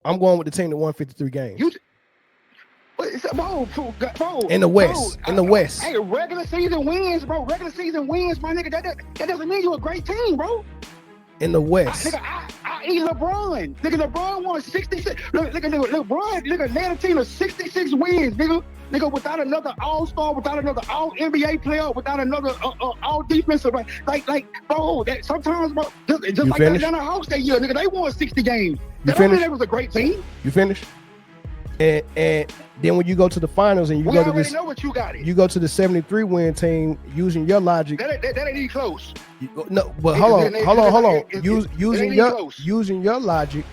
I'm going with the team that won 53 games. You, bro, In the West. In the West. hey, regular season wins, bro. Regular season wins, my nigga. That doesn't mean you a great team, bro. In the West. I eat LeBron. Nigga, LeBron won 66. LeBron, nigga, led a team of 66 wins, nigga. Nigga, without another All-Star, without another All-NBA player, without another All-Defensive, like, bro, that sometimes, bro, just like that Atlanta Hawks that year, nigga, they won 60 games. You finished? That was a great team. You finished? And then when you go to the finals and you go to this, know what you got it. You go to the 73 win team using your logic. That ain't even close. No, but hold on. Using your logic,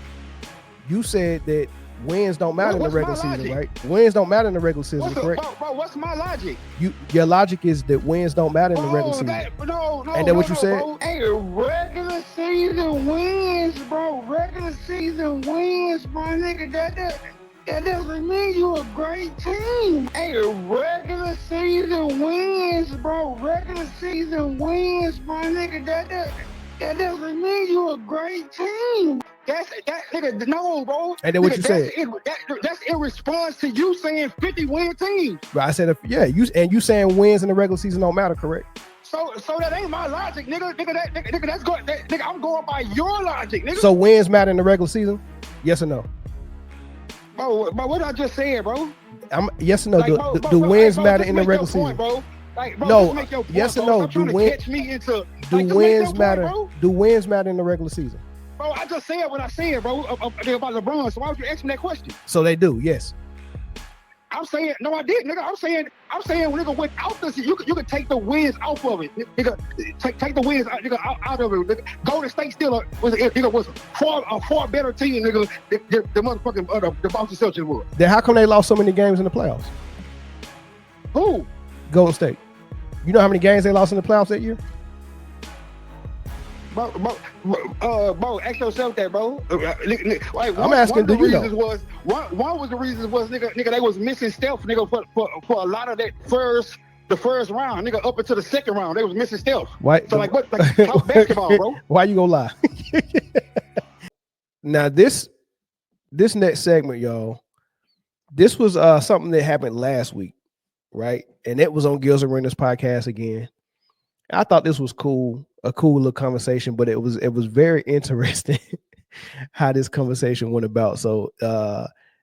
you said that wins don't matter in the regular season, right? Wins don't matter in the regular season, correct? Bro, what's my logic? Your logic is that wins don't matter in the regular season. No. And then what you said? Bro. Hey, regular season wins, bro. Regular season wins, my nigga. That doesn't mean you a great team. Hey, regular season wins, bro. Regular season wins, my nigga. That doesn't mean you a great team. That nigga, no, bro. And then what you said? That's in response to you saying 50-win teams. Right, I said, you saying wins in the regular season don't matter, correct? So that ain't my logic, nigga. That's good. Nigga, I'm going by your logic, nigga. So wins matter in the regular season? Yes or no? Bro, what I just said, bro? Yes or no? Do wins matter in the regular season? Bro. No. Yes or no? Do wins matter? Point, do wins matter in the regular season? Bro, I just said what I said, bro, about LeBron. So why would you ask me that question? So they do, yes. I'm saying no, I didn't, nigga. I'm saying, nigga, without this, you could take the wins off of it, nigga. Take the wins, nigga, out of it. Nigga. Golden State still was a far better team, nigga. The motherfucking the Boston Celtics were. Then how come they lost so many games in the playoffs? Who? Golden State. You know how many games they lost in the playoffs that year? Bro, ask yourself that, bro. I'm asking, do you know? One was the reasons was nigga they was missing Steph, nigga, for a lot of that the first round, nigga, up into the second round, they was missing Steph. Why? So like what? Like basketball, bro. Why you gonna lie? Now this next segment, y'all. This was something that happened last week, right? And it was on Gills Arenas podcast again. I thought this was cool, a cool little conversation, but it was very interesting how this conversation went about. So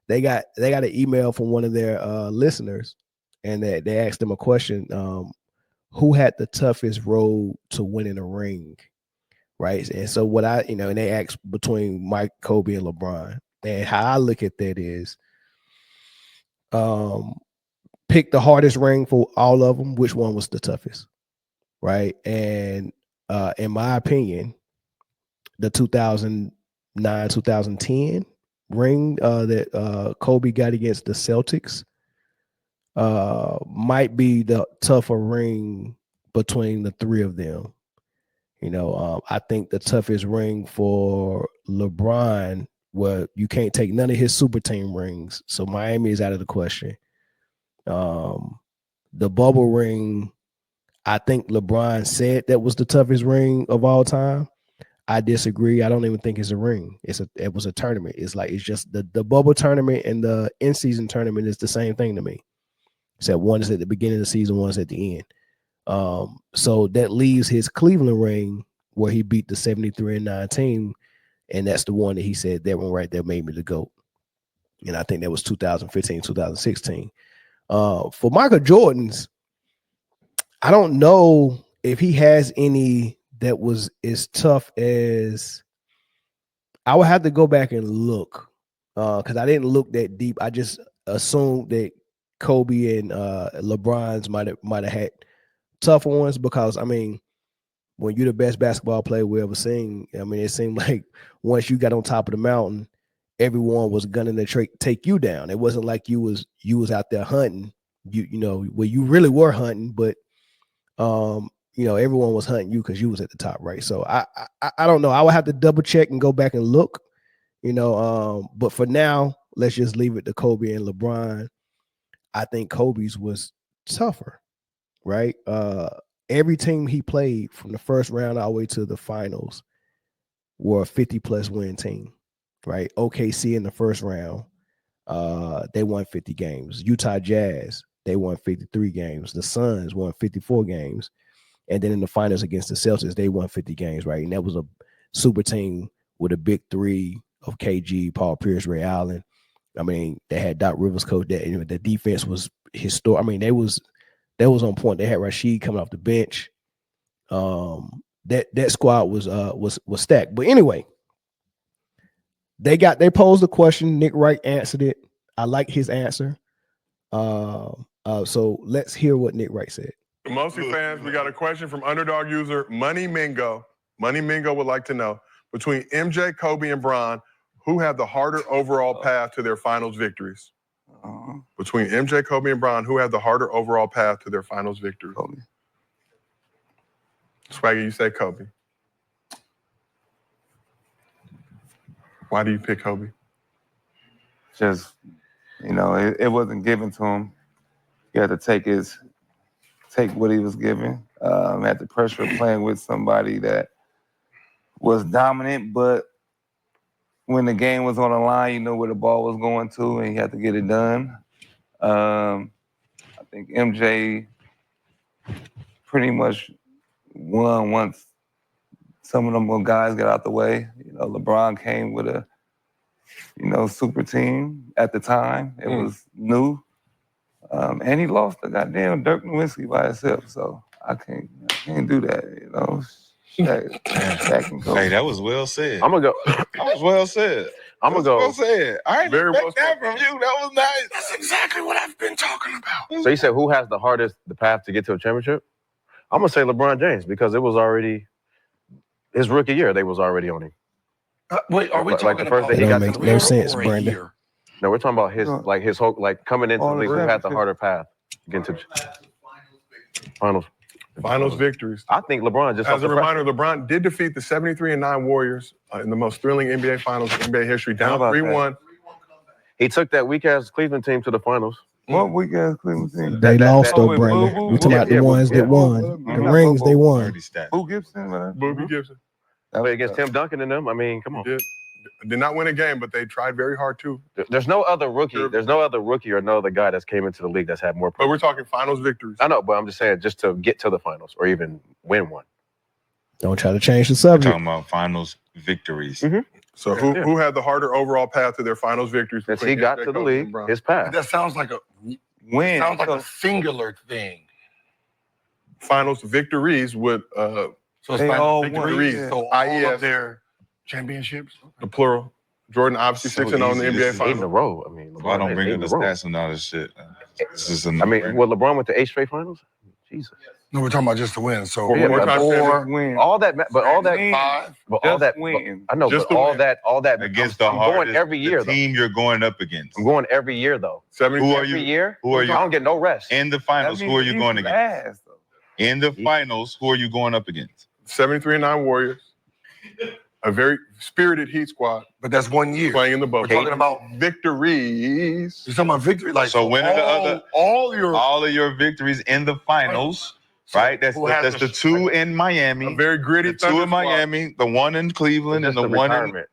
they got an email from one of their listeners, and they asked them a question: who had the toughest road to winning a ring, right? And so what and they asked between Mike, Kobe, and LeBron, and how I look at that is, pick the hardest ring for all of them. Which one was the toughest? Right. And in my opinion, the 2009-2010 ring that Kobe got against the Celtics might be the tougher ring between the three of them. I think the toughest ring for LeBron, well, you can't take none of his super team rings. So Miami is out of the question. The bubble ring, I think LeBron said that was the toughest ring of all time. I disagree. I don't even think it's a ring. It was a tournament. It's just the bubble tournament and the in-season tournament is the same thing to me. Except one is at the beginning of the season, one is at the end. So that leaves his Cleveland ring where he beat the 73-9 team, and that's the one that he said that one right there made me the GOAT. And I think that was 2015, 2016. For Michael Jordan's, I don't know if he has any that was as tough as. I would have to go back and look because I didn't look that deep. I just assumed that Kobe and LeBron's might have had tougher ones because, I mean, when you're the best basketball player we ever seen, I mean, it seemed like once you got on top of the mountain, everyone was gunning to take you down. It wasn't like you was out there hunting. Well, you really were hunting, but everyone was hunting you because you was at the top, right? So I don't know. I would have to double check and go back and look, but for now, let's just leave it to Kobe and LeBron. I think Kobe's was tougher, right? Every team he played from the first round all the way to the finals were a 50-plus win team. right? OKC in the first round, they won 50 games. Utah Jazz, they won 53 games. The Suns won 54 games. And then in the finals against the Celtics, they won 50 games, right? And that was a super team with a big three of KG, Paul Pierce, Ray Allen. I mean, they had Doc Rivers coach. That the defense was historic. I mean, they was on point. They had Rashid coming off the bench. That squad was stacked. But anyway, they posed the question. Nick Wright answered it. I like his answer. So let's hear what Nick Wright said. Mostly fans, we got a question from underdog user Money Mingo. Money Mingo would like to know, between MJ, Kobe, and Bron, who had the harder overall path to their finals victories? Between MJ, Kobe, and Bron, who had the harder overall path to their finals victories? Kobe. Swaggy, you say Kobe. Why do you pick Kobe? Just, it wasn't given to him. He had to take what he was given. Had the pressure of playing with somebody that was dominant, but when the game was on the line, you know where the ball was going to, and you had to get it done. I think MJ pretty much won once some of them guys got out the way. LeBron came with a, super team at the time. It was new. And he lost the goddamn Dirk Nowitzki by himself, so I can't do that, Shaq and Kobe. Hey, that was well said. I'm gonna go. That was well said. I'm gonna go. Well said. I ain't Very expect well that from you. That was nice. That's exactly what I've been talking about. So you said who has the path to get to a championship? I'm gonna say LeBron James because it was already his rookie year. They was already on him. Wait, are we Like talking the first about day he got make to no the sense, or a Brandon. year? No, we're talking about his whole coming into the All the league. Who had the championships. harder path to get to finals? Finals victories. I think LeBron just. As a reminder, LeBron did defeat the 73-9 Warriors in the most thrilling NBA Finals in NBA history, down How about 3-1. He took that weak ass Cleveland team to the finals. What weak-ass Cleveland team? They lost though, with Brandon. Boo We talking about the ones that won. The rings they won. Who Gibson? Boogie Gibson. Play against Tim Duncan and them. I mean, come on. Did not win a game, but they tried very hard too. There's no other rookie. There's no other rookie or no other guy that's came into the league that's had more. But we're talking finals victories. I know, but I'm just saying, just to get to the finals or even win one. Don't try to change the We're subject. talking about finals victories. So who had the harder overall path to their finals victories? Since he between got MJ, to the Kobe, and league, Bron? his path. That sounds like a singular thing. Finals victories would So it's They like all victories. won, yeah. So all IES. of their championships. the plural. Jordan obviously So 6-0 in the easy. NBA This is 8 in a Finals. row. I mean, Why don't LeBron bring has up the 8 in a row. stats and all this shit? This is I mean, well, LeBron went to 8 straight finals. Jesus. No, we're talking about just the win. So One more time, or Win. All that, but all that, five. but all Just that. win. I know, Just but to all win. that against I'm the hardest going every year the though. team you're going up against. I'm going every year though. 70. Who are Every you? year. Who are you? I don't get no rest. In the finals, who are you going against? Ass, though. In the finals, who are you going up against? 73-9 Warriors. A very spirited Heat squad But that's 1 year. playing in the We're bubble. talking about Victories. you're talking about victory. Like So when are the other- all your All of your victories in the finals, right? That's who has the two in Miami, A very gritty the two Thunder in squad. Miami, the one in Cleveland, and Just the the one in. retirement.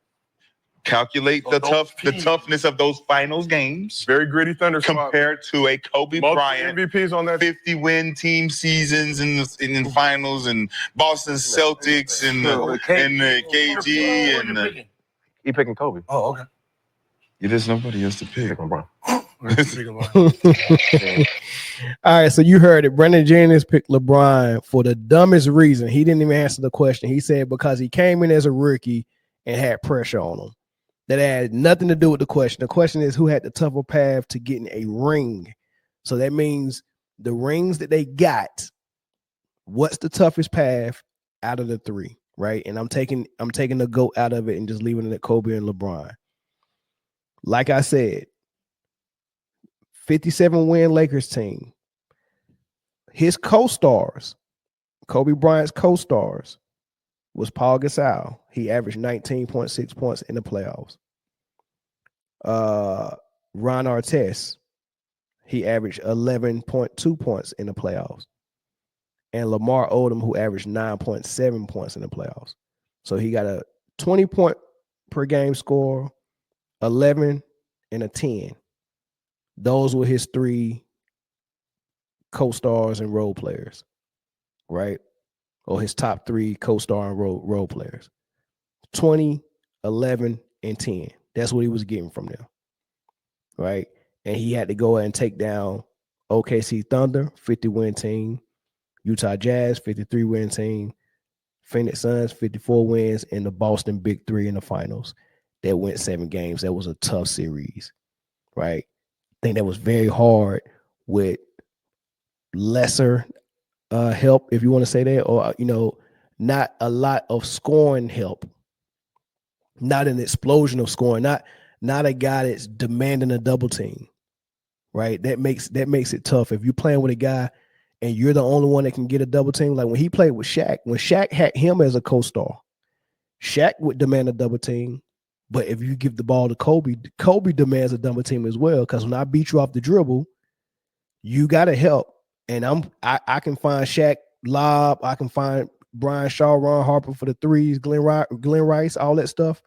Calculate So the those teams- toughness of those finals games Very gritty Thunder squad. compared to a Kobe Multiple Bryant MVPs on that. 50-win team seasons in finals and Boston Celtics and Sure, the KG and the, He picking Kobe. Oh, okay. there's nobody else to pick. Picking LeBron. All right, so you heard it. Brandon Jennings picked LeBron for the dumbest reason. He didn't even answer the question. He said because he came in as a rookie and had pressure on him. That had nothing to do with the question. The question is who had the tougher path to getting a ring. So that means the rings that they got, what's the toughest path out of the three, right? And I'm taking the GOAT out of it and just leaving it at Kobe and LeBron. Like I said, 57 win Lakers team. His co-stars, Kobe Bryant's co-stars, was Paul Gasol. He averaged 19.6 points in the playoffs. Ron Artest, he averaged 11.2 points in the playoffs. And Lamar Odom, who averaged 9.7 points in the playoffs. So he got a 20 point per game score, 11, and a 10. Those were his 3 co-stars and role players, right? Or his top 3 co-star and role players. 20, 11, and 10. That's what he was getting from them, right? And he had to go and take down OKC Thunder, 50-win team, Utah Jazz, 53-win team, Phoenix Suns, 54 wins, and the Boston Big Three in the finals. That went 7 games. That was a tough series, right? I think that was very hard with lesser help, if you want to say that, or, not a lot of scoring help, not an explosion of scoring, not a guy that's demanding a double team, right? That makes it tough. If you're playing with a guy and you're the only one that can get a double team, like when he played with Shaq, when Shaq had him as a co-star, Shaq would demand a double team. But if you give the ball to Kobe, Kobe demands a double team as well. Because when I beat you off the dribble, you got to help. And I can find Shaq lob. I can find Brian Shaw, Ron Harper for the threes, Glenn Rice, all that stuff,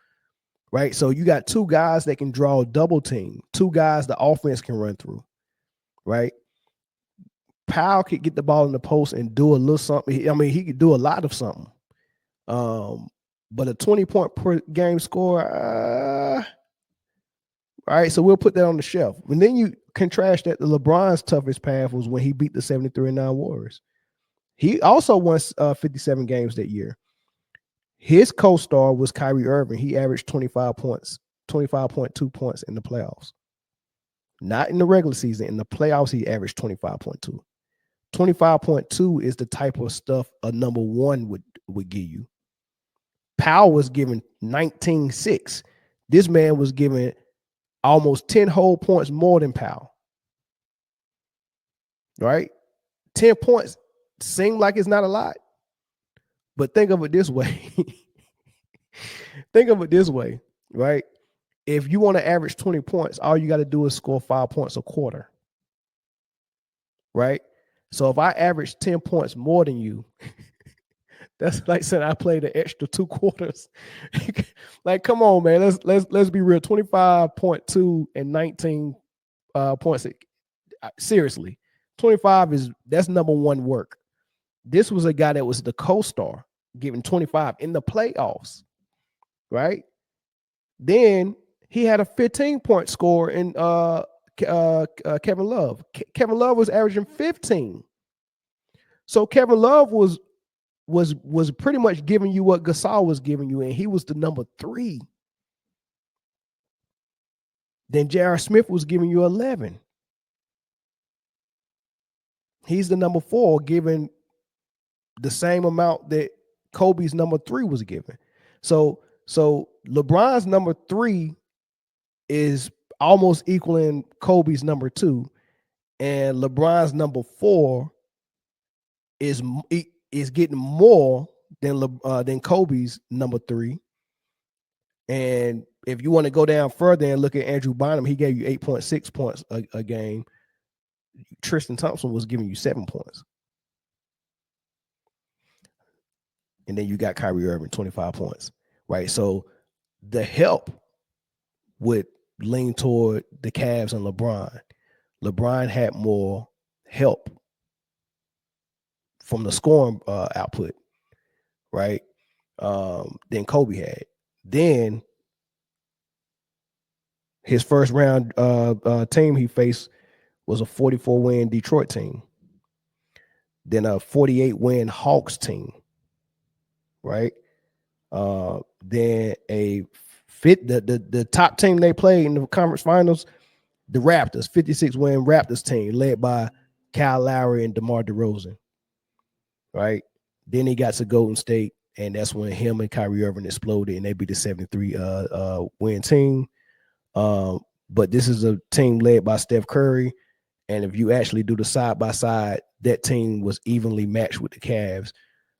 right? So you got 2 guys that can draw a double team, 2 guys the offense can run through, right? Powell could get the ball in the post and do a little something. I mean, he could do a lot of something. But a 20-point per game score, all right, so we'll put that on the shelf. And then you contrast that to LeBron's toughest path was when he beat the 73-9 Warriors. He also won 57 games that year. His co-star was Kyrie Irving. He averaged 25 points, 25.2 points in the playoffs. Not in the regular season. In the playoffs, he averaged 25.2. 25.2 is the type of stuff a number 1 would give you. Powell was given 19.6. This man was given almost 10 whole points more than Powell. Right? 10 points seem like it's not a lot. But think of it this way. Think of it this way, right? If you want to average 20 points, all you got to do is score 5 points a quarter. Right? So if I average 10 points more than you, that's like saying I played an extra 2 quarters. Like, come on, man. Let's be real. 25.2 and 19 points. Seriously, 25 that's number 1 work. This was a guy that was the co-star, giving 25 in the playoffs, right? Then he had a 15-point score in Kevin Love. Kevin Love was averaging 15. So Kevin Love was pretty much giving you what Gasol was giving you, and he was the number 3. Then J.R. Smith was giving you 11. He's the number 4, giving the same amount that Kobe's number 3 was given. So LeBron's number 3 is almost equaling Kobe's number 2, and LeBron's number 4 is getting more than Kobe's number 3. And if you want to go down further and look at Andrew Bynum, he gave you 8.6 points a game. Tristan Thompson was giving you 7 points. And then you got Kyrie Irving, 25 points, right? So the help would lean toward the Cavs and LeBron. LeBron had more help from the scoring output, right? Than Kobe had. Then his first round team he faced was a 44-win Detroit team. Then a 48-win Hawks team, right? Then the top team they played in the conference finals, the Raptors, 56-win Raptors team led by Kyle Lowry and DeMar DeRozan, right? Then he got to Golden State, and that's when him and Kyrie Irving exploded, and they beat the 73 win team. But this is a team led by Steph Curry, and if you actually do the side by side, that team was evenly matched with the Cavs.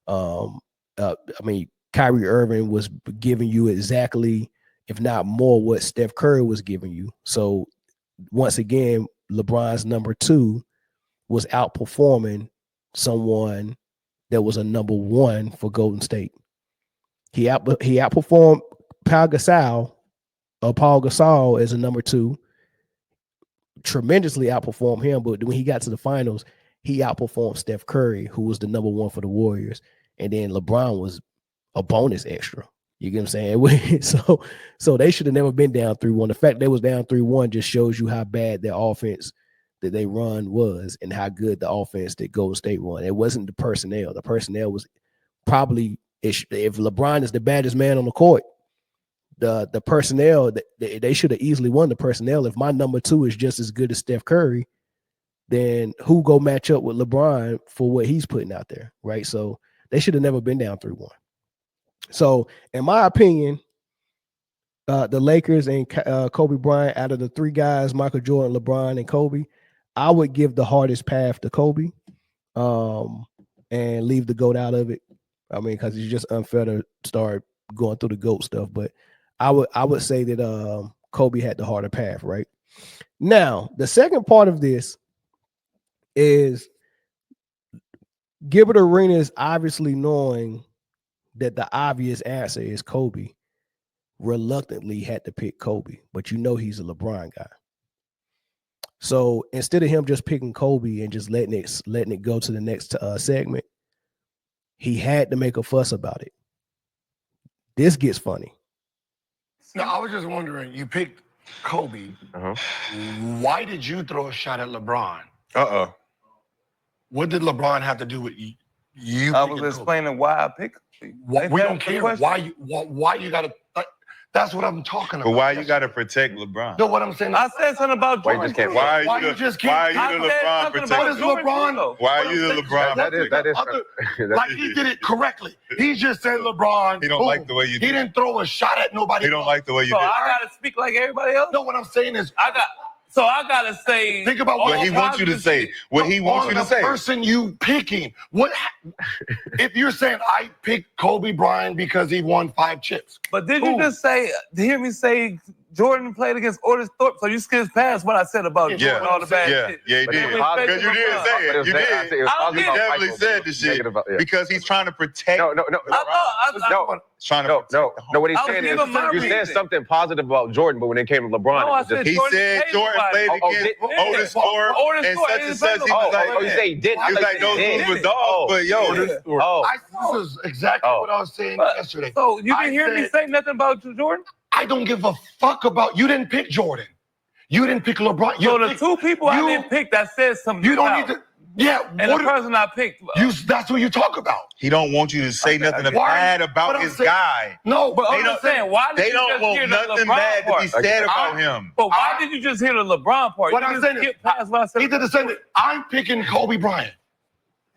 I mean, Kyrie Irving was giving you exactly, if not more, what Steph Curry was giving you. So once again, LeBron's number 2 was outperforming someone that was a number 1 for Golden State. He outperformed Pau Gasol Paul Gasol as a number 2 tremendously outperformed him, but when he got to the finals, he outperformed Steph Curry, who was the number 1 for the Warriors, and then LeBron was a bonus extra. You get what I'm saying? So they should have never been down 3-1. The fact they was down 3-1 just shows you how bad their offense that they run was and how good the offense that Golden State run. It wasn't the personnel. The personnel was probably, if LeBron is the baddest man on the court, the personnel, they should have easily won the personnel. If my number 2 is just as good as Steph Curry, then who go match up with LeBron for what he's putting out there, right? So they should have never been down 3-1. So in my opinion, the Lakers and Kobe Bryant, out of the 3 guys, Michael Jordan, LeBron, and Kobe, I would give the hardest path to Kobe and leave the GOAT out of it. I mean, because it's just unfair to start going through the GOAT stuff. But I would say that Kobe had the harder path, right? Now, the second part of this is Gilbert Arenas obviously knowing that the obvious answer is Kobe, reluctantly had to pick Kobe, but you know he's a LeBron guy. So instead of him just picking Kobe and just letting it go to the next segment, he had to make a fuss about it. This gets funny. No, I was just wondering, you picked Kobe. Why did you throw a shot at LeBron? What did LeBron have to do with you? I was explaining why I picked Kobe. We don't care why you got to. That's what I'm talking about. But why you got to protect LeBron? No, what I'm saying. I said something about Jordan. Why you the LeBron protector? What is LeBron? Why are you the LeBron protector? Like he did it correctly. He just said LeBron. He don't like the way you did. He didn't throw a shot at nobody. He don't like the way you did. So I gotta speak like everybody else? No, what I'm saying is I gotta say. Think about what he wants you to say. What he wants you to say. The person you picking. If you're saying I picked Kobe Bryant because he won 5 chips? But did you just hear me say Jordan played against Otis Thorpe? So you skipped past what I said about Jordan, all the bad shit. Yeah, you did. Because you did say it. You did. You definitely said the shit because he's trying to protect. No. What he's I'll saying give is him my you said reason. something positive about Jordan, but when it came to LeBron, No, I it was said just, He said Jordan played against Otis Thorpe and such and such. He was like, you say he did. He was like, those dudes were dogs, but yo. This is exactly what I was saying yesterday. So you didn't hear me say nothing about Jordan? I don't give a fuck about. You didn't pick Jordan. You didn't pick LeBron. So the 2 people I didn't pick, that says something. You don't need to. Yeah, and the person I picked. That's what you talk about. He don't want you to say nothing bad about his guy. No, but I'm saying, why did They you don't just want hear the nothing LeBron bad to part? be said about him. But why did you just hear the LeBron part? What You I'm just saying is, skip past what I said. he did the same thing. I'm picking Kobe Bryant.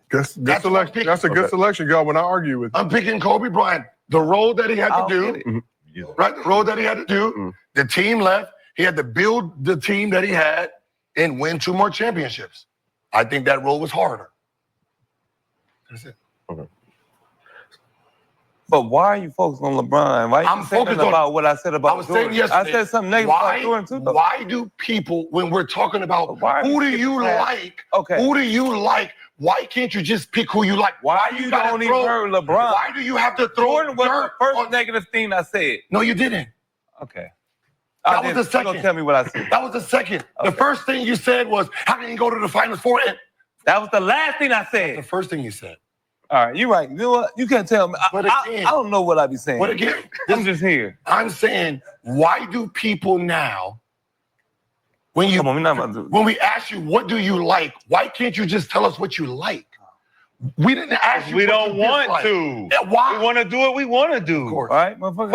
Good selection. That's a good selection, y'all. When I argue with you. I'm picking Kobe Bryant. The role that he had to do, right? The role that he had to do. The team left. He had to build the team that he had and win 2 more championships. I think that role was harder. That's it. Okay. But why are you focused on LeBron? Why are you saying about what I said about I was saying yesterday. I said something negative about Jordan too, though. Why do people, when we're talking about who do you like, who do you like, why can't you just pick who you like? Why you don't even heard LeBron? Why do you have to throw Jordan was the first negative thing I said. No, you didn't. Okay. That was the second. You gonna tell me what I said. That was the second. The first thing you said was, how can you go to the Finals 4? That was the last thing I said. The first thing you said. All right, you're right. You know what? You can't tell me. I don't know what I be saying. But again, I'm just here. I'm saying, why do people now, when we ask you what do you like, why can't you just tell us what you like? We didn't ask you. We don't want to. Why? We want to do what we want to do. All right, motherfucker.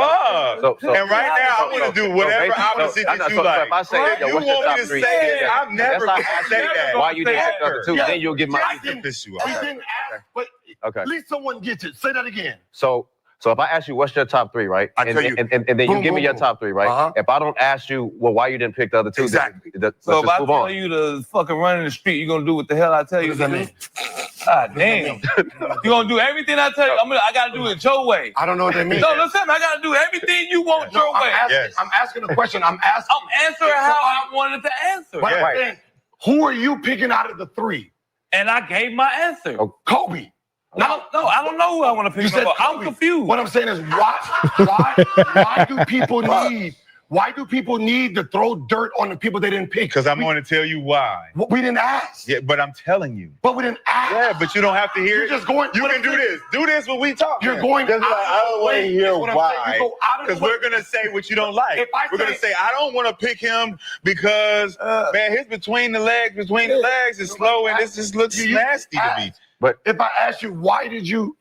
Fuck. And right now, I want to do whatever opposite that you like. If I say, If you want me to say it, I'm never going to say that. Why you didn't pick the other 2? Then you'll get my. I didn't ask, but at least someone gets it. Say that again. So if I ask you what's your top 3, right? I tell you. And then you give me your top 3, right? If I don't ask you, well, why you didn't pick the other 2? Exactly. So if I tell you to fucking run in the street, you gonna do what the hell I tell you to do? God damn. You gonna do everything I tell you? I gotta do it your way. I don't know what that means. No, listen, I gotta do everything you want your way. I'm asking a question. I'm answering how I wanted to answer. But I'm saying, who are you picking out of the 3? And I gave my answer. Kobe. No, I don't know who I want to pick. I'm confused. What I'm saying is, why do people need? Why do people need to throw dirt on the people they didn't pick? Because I'm going to tell you why. We didn't ask. Yeah, but I'm telling you. But we didn't ask. Yeah, but you don't have to hear You're it. just going. You can do this. Do this when we talk. You're going. That's why I don't want to hear why. Because we're gonna say what you don't like. We're gonna say I don't want to pick him because man, his between the legs is slow and this just looks nasty to me. But if I ask you why did you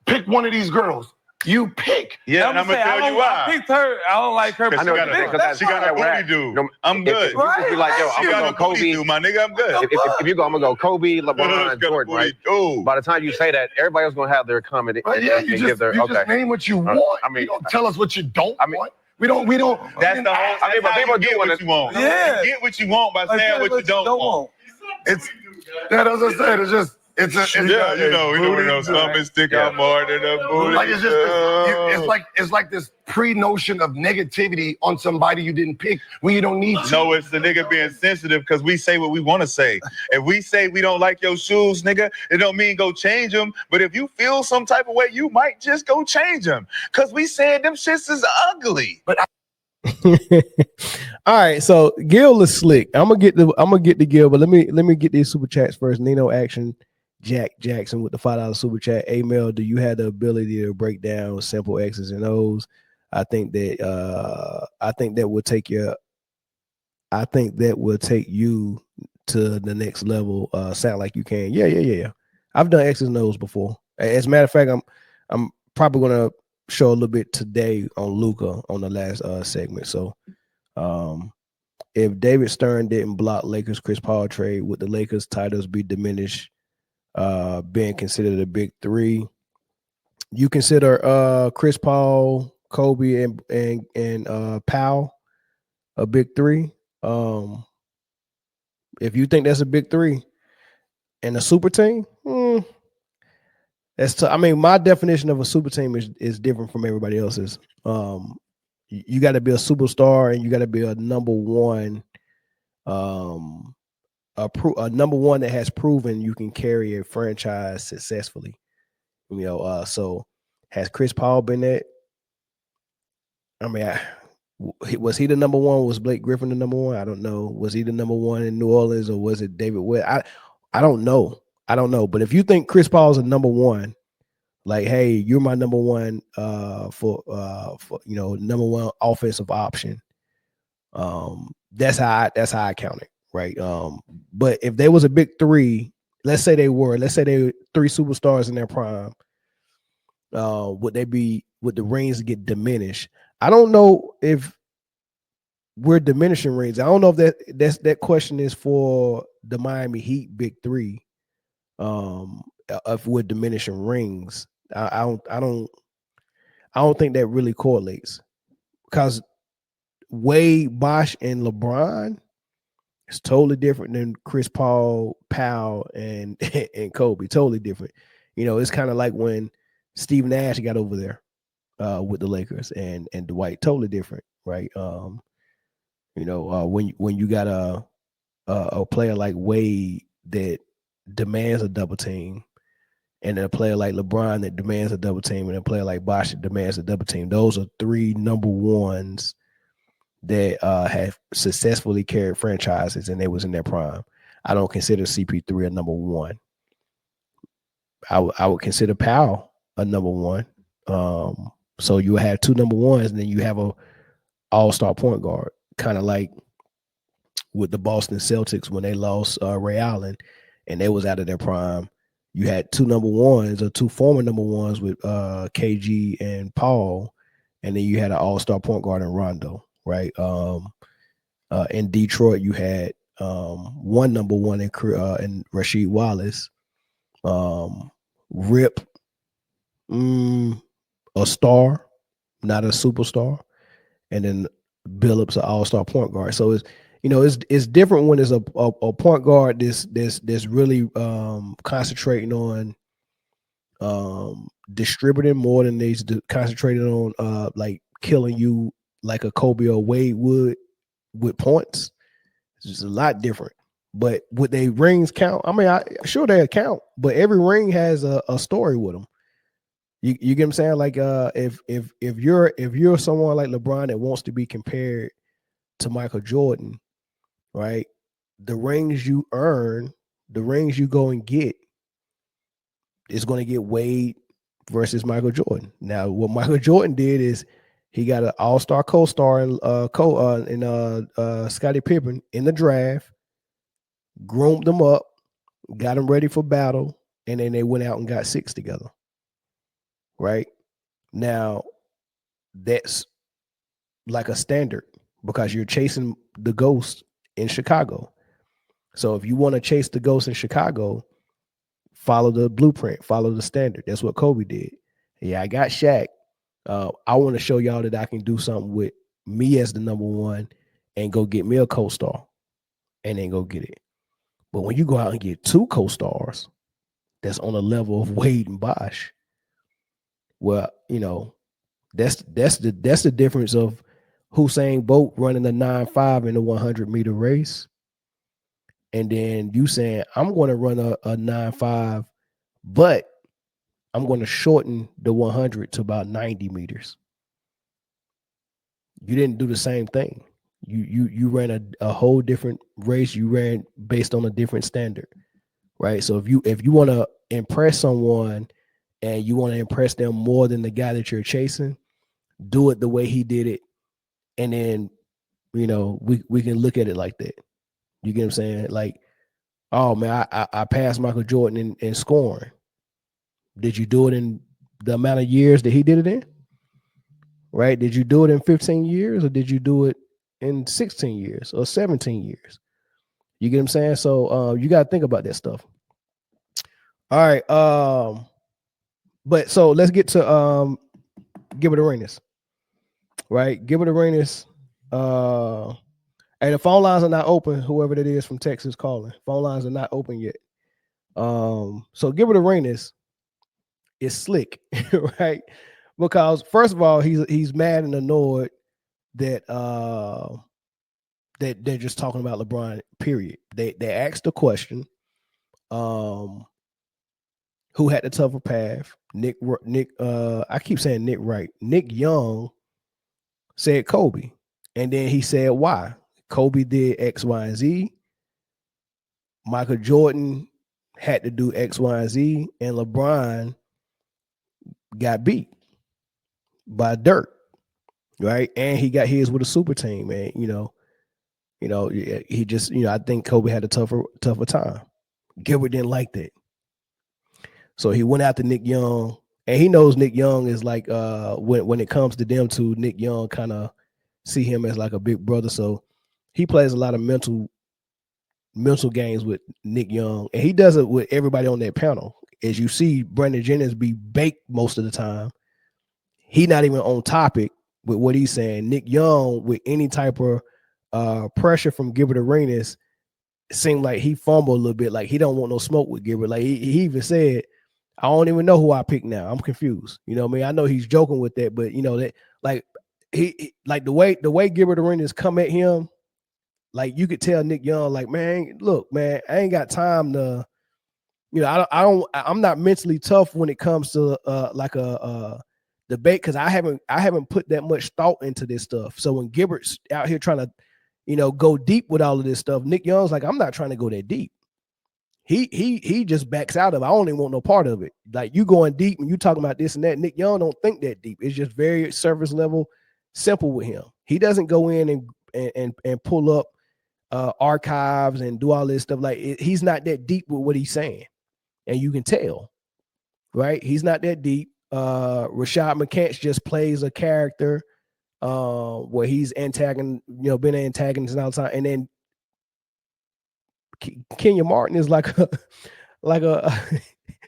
pick one of these girls? You pick. Yeah, and I'm gonna tell you why. I picked her. I don't like her. I know she got a booty do. I'm good. If you just be like, yo, She I'm got gonna a go booty Kobe. do, my nigga. I'm good. If you go, I'm gonna go Kobe, LeBron, Jordan, right? By the time you say that, everybody else gonna have their comment and give their just name what you want. I mean, you don't tell us what you don't want. We don't. That's the whole. I mean, but people get what you want. Yeah. You get what you want by saying what you don't want. It's that, as I said, it's just. It's you know, when those stomachs stick out more than a booty. Like it's like this pre-notion of negativity on somebody you didn't pick when you don't need to. No, it's the nigga being sensitive because we say what we want to say. If we say we don't like your shoes, nigga, it don't mean go change them. But if you feel some type of way, you might just go change them because we said them shits is ugly. But all right, so Gil is slick. I'm gonna get the Gil, but let me get these super chats first. Nino Action. Jack Jackson with the $5 super chat. Mel, do you have the ability to break down simple X's and O's? I think that will take you to the next level. Sound like you can. Yeah. I've done X's and O's before. As a matter of fact, I'm probably gonna show a little bit today on Luka on the last segment. So if David Stern didn't block Lakers Chris Paul trade, would the Lakers titles be diminished? Being considered a big three, you consider Chris Paul, Kobe, and Powell a big three. If you think that's a big three and a super team, I mean, my definition of a super team is different from everybody else's. You got to be a superstar and you got to be a number one. A number one that has proven you can carry a franchise successfully. So has Chris Paul been that? I mean, was he the number one? Was Blake Griffin the number one? I don't know. Was he the number one in New Orleans or was it David West? I don't know. But if you think Chris Paul's a number one, like, hey, you're my number one for number one offensive option. That's how I count it. Right. But if there was a big three, let's say they were three superstars in their prime, would the rings get diminished? I don't know if we're diminishing rings. I don't know if that question is for the Miami Heat big three. If we're diminishing rings. I don't think that really correlates because Wade, Bosh, and LeBron. It's totally different than Chris Paul, Powell, and Kobe. Totally different. It's kind of like when Steve Nash got over there with the Lakers and Dwight. Totally different, right? When you got a player like Wade that demands a double team, and then a player like LeBron that demands a double team, and a player like Bosh that demands a double team. Those are three number ones that have successfully carried franchises and they was in their prime. I don't consider CP3 a number one. I would consider Powell a number one. So you have two number ones and then you have a all-star point guard, kind of like with the Boston Celtics when they lost Ray Allen and they was out of their prime. You had two number ones or two former number ones with KG and Paul, and then you had an all-star point guard in Rondo. Right. In Detroit, you had one number one in Rasheed Wallace, Rip, a star, not a superstar, and then Billups, an all-star point guard. So it's different when it's a point guard that's really concentrating on distributing more than they concentrated on like killing you like a Kobe or Wade would with points. It's just a lot different. But would they rings count? I mean, sure they count, but every ring has a story with them. You get what I'm saying? Like if you're someone like LeBron that wants to be compared to Michael Jordan, right? The rings you earn, the rings you go and get is going to get weighed versus Michael Jordan. Now, what Michael Jordan did is he got an all-star co-star in Scottie Pippen in the draft, groomed them up, got them ready for battle, and then they went out and got 6 together. Right? Now, that's like a standard because you're chasing the ghost in Chicago. So if you want to chase the ghost in Chicago, follow the blueprint, follow the standard. That's what Kobe did. Yeah, I got Shaq. I want to show y'all that I can do something with me as the number one and go get me a co-star and then go get it. But when you go out and get 2 co-stars that's on the level of Wade and Bosh, well, that's the difference of Usain Bolt running a 9.5 in the 100-meter race. And then you saying, I'm going to run a 9.5, but I'm going to shorten the 100 to about 90 meters. You didn't do the same thing. You ran a whole different race. You ran based on a different standard, right? So if you want to impress someone and you want to impress them more than the guy that you're chasing, do it the way he did it. And then, we can look at it like that. You get what I'm saying? Like, oh man, I passed Michael Jordan in scoring. Did you do it in the amount of years that he did it in? Right? Did you do it in 15 years or did you do it in 16 years or 17 years? You get what I'm saying? So you got to think about that stuff. All right. But so let's get to Gilbert Arenas. Right? Gilbert Arenas. Hey, the phone lines are not open. Whoever that is from Texas calling. Phone lines are not open yet. So Gilbert Arenas is slick, right? Because first of all, he's mad and annoyed that that they're just talking about LeBron. Period. They asked the question, who had the tougher path? Nick. I keep saying Nick Wright. Nick Young said Kobe, and then he said why. Kobe did X, Y, and Z. Michael Jordan had to do X, Y, and Z, and LeBron got beat by Dirk, right? And he got his with a super team, man. He just, I think Kobe had a tougher time. Gilbert didn't like that. So he went after Nick Young, and he knows Nick Young is like, when it comes to them two, Nick Young kind of see him as like a big brother. So he plays a lot of mental games with Nick Young, and he does it with everybody on that panel. As you see, Brandon Jennings be baked most of the time. He not even on topic with what he's saying. Nick Young, with any type of pressure from Gilbert Arenas, seemed like he fumbled a little bit, like he don't want no smoke with Gilbert. Like he even said, I don't even know who I pick now. I'm confused. You know what I mean? I know he's joking with that, but that like he like the way Gilbert Arenas come at him, like you could tell Nick Young, like, man, look, man, I ain't got time to, I'm not mentally tough when it comes to like a debate, because I haven't put that much thought into this stuff. So when Gilbert's out here trying to, go deep with all of this stuff, Nick Young's like, I'm not trying to go that deep. He just backs out of it. I don't even want no part of it. Like, you going deep and you talking about this and that. Nick Young don't think that deep. It's just very surface level, simple with him. He doesn't go in and pull up archives and do all this stuff. Like, he's not that deep with what he's saying, and you can tell, right? He's not that deep. Rashad McCants just plays a character where he's been an antagonist all the time, and then Kenya Martin is like a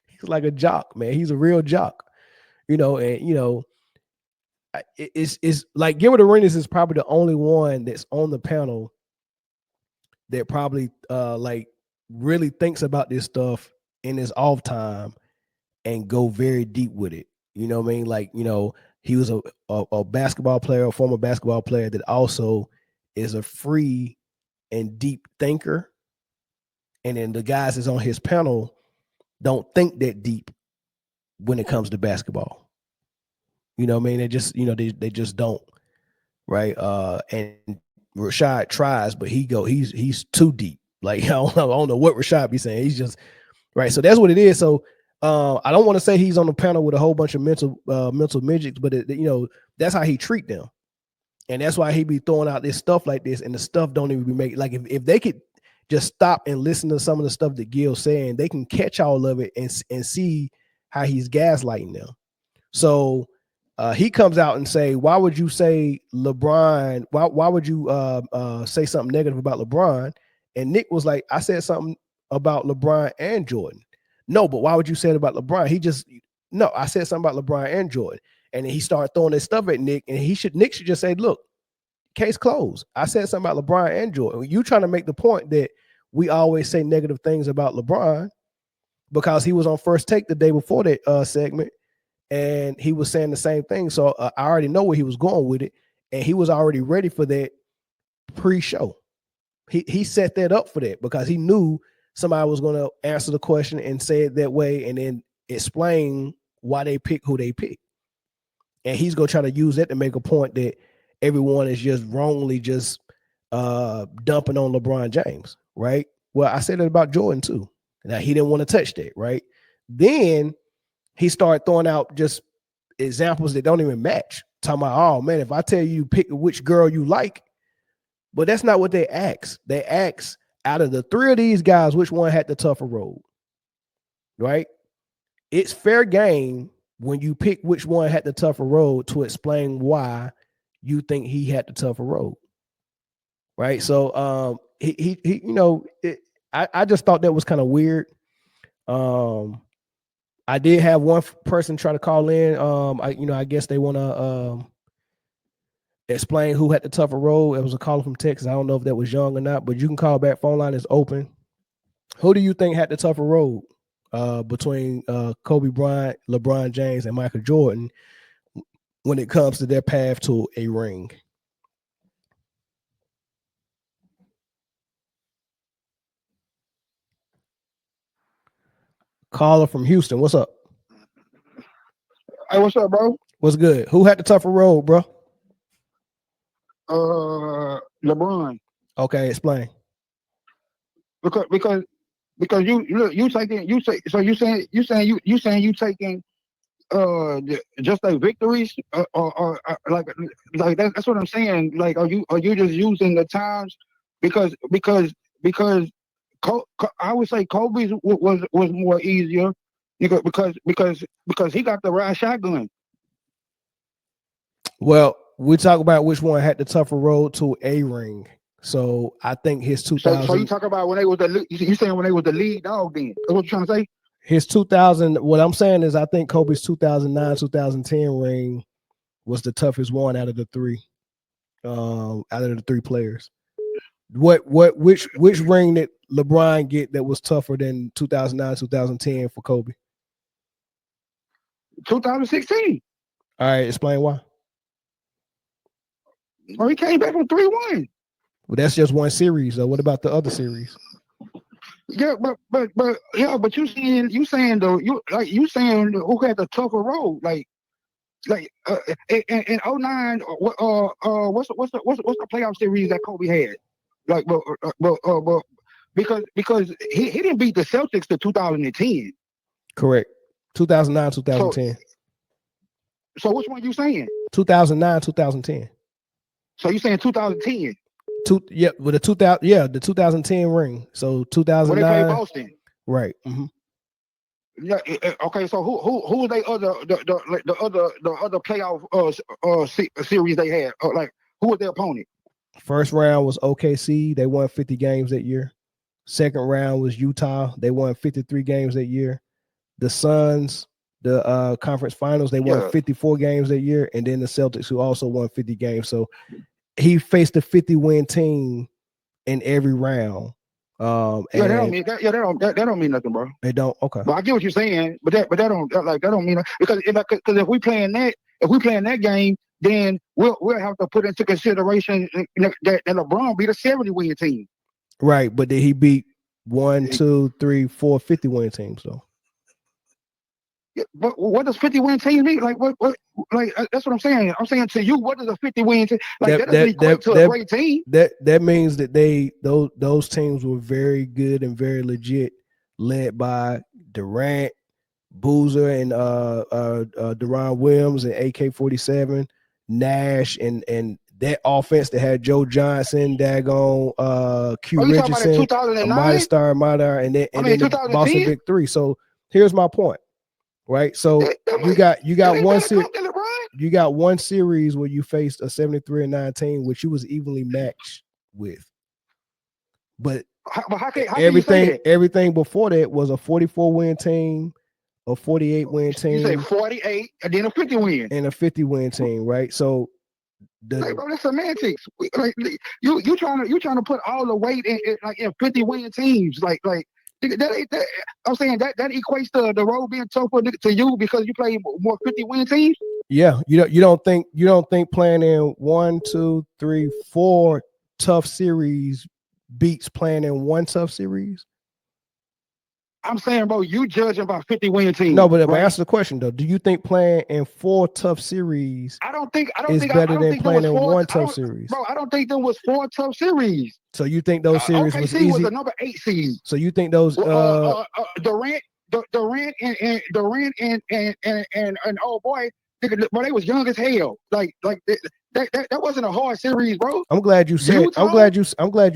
he's like a jock, man. He's a real jock, and it's like Gilbert Arenas is probably the only one that's on the panel that probably like really thinks about this stuff in his off time and go very deep with it. You know what I mean? Like, he was a basketball player, a former basketball player that also is a free and deep thinker. And then the guys that's on his panel don't think that deep. when it comes to basketball. You know what I mean? They just, they just don't, right? And Rashad tries, but he's too deep. Like I don't know what Rashad be saying. He's just right. So that's what it is. So I don't want to say he's on the panel with a whole bunch of mental midgets, but that's how he treat them. And that's why he be throwing out this stuff like this, and the stuff don't even be making. Like if they could just stop and listen to some of the stuff that Gil's saying, they can catch all of it and see how he's gaslighting them. So he comes out and say, why would you say LeBron? Why would you say something negative about LeBron? And Nick was like, I said something about LeBron and Jordan. No, but why would you say it about LeBron? No, I said something about LeBron and Jordan. And he started throwing this stuff at Nick, and Nick should just say, look, case closed. I said something about LeBron and Jordan. You trying to make the point that we always say negative things about LeBron because he was on First Take the day before that segment, and he was saying the same thing. So I already know where he was going with it, and he was already ready for that pre-show. He set that up for that because he knew somebody was going to answer the question and say it that way and then explain why they pick who they pick. And he's going to try to use that to make a point that everyone is just wrongly just dumping on LeBron James, right? Well, I said it about Jordan too. Now, he didn't want to touch that, right? Then he started throwing out just examples that don't even match. Talking about, oh, man, if I tell you pick which girl you like, but that's not what they ask. They ask, out of the three of these guys, which one had the tougher road, right? It's fair game when you pick which one had the tougher road to explain why you think he had the tougher road, right? So I just thought that was kind of weird. I did have one person try to call in. I guess they want to explain who had the tougher road. It was a caller from Texas. I don't know if that was Young or not, but you can call back. Phone line is open. Who do you think had the tougher road between Kobe Bryant, LeBron James, and Michael Jordan when it comes to their path to a ring? Caller from Houston, what's up? Hey, what's up, bro? What's good? Who had the tougher road, bro? LeBron. Okay, explain. Because you taking you taking just like victories or like that's what I'm saying. Like are you just using the times because I would say Kobe's was more easier because he got the right shotgun. Well, we talk about which one had the tougher road to a ring. So I think his 2000. So you talk about when they was you saying when they was the lead dog then? That's what you trying to say? His 2000. What I'm saying is I think Kobe's 2009, 2010 ring was the toughest one out of the three. Out of the three players. Which ring did LeBron get that was tougher than 2009, 2010 for Kobe? 2016. All right, explain why. Well, he came back from 3-1. Well, that's just one series. So what about the other series? Yeah, but you saying who had the tougher road? Like in 09, what's the playoff series that Kobe had? Like, because he didn't beat the Celtics to 2010. Correct. 2009, 2010. So which one you saying? 2009, 2010. So you saying 2010? With the 2010 ring. So 2009. When they played Boston. Right. Mm-hmm. Yeah. Okay. So who they the other playoff series they had? Like who was their opponent? First round was OKC. They won 50 games that year. Second round was Utah. They won 53 games that year. The Suns, the conference finals, they won 54 games that year. And then the Celtics, who also won 50 games. So he faced a 50-win team in every round. That don't mean nothing, bro. They don't. Okay. But I get what you're saying, but that don't mean because if we playing that game, then we'll have to put into consideration that LeBron beat a 70-win team. Right, but did he beat 1, 2, 3, 4 50-win teams though? Yeah, but what does 50-win team mean? Like what? Like that's what I'm saying. I'm saying to you, what does a 50-win team? Like that doesn't equate to a great team. That means that those teams were very good and very legit, led by Durant, Boozer, and Deron Williams and AK-47, Nash, and that offense that had Joe Johnson, Daggone, Q Richardson, Amada Stoudemire, and then the Boston Big Three. So here's my point. Right, so you got one series where you faced a 73-19, which you was evenly matched with, but everything before that was a 44-win team, a 48-win team. You say 48, and then a 50-win, and a 50-win team, right? So bro, that's semantics. Like you trying to put all the weight in 50-win teams, like. That, I'm saying that equates to the road being tougher to you because you play more 50-win teams. Yeah, you don't think playing in 1, 2, 3, 4 tough series beats playing in one tough series? I'm saying, bro, you judging by 50-win teams. No, but answer the question though. Do you think playing in 4 tough series is better than playing in one tough series? Bro, I don't think there was 4 tough series. So you think those series was easy? was the number 8 seed. So you think those Durant and oh boy, bro, they was young as hell. Like that wasn't a hard series, bro. I'm glad you said. I'm glad you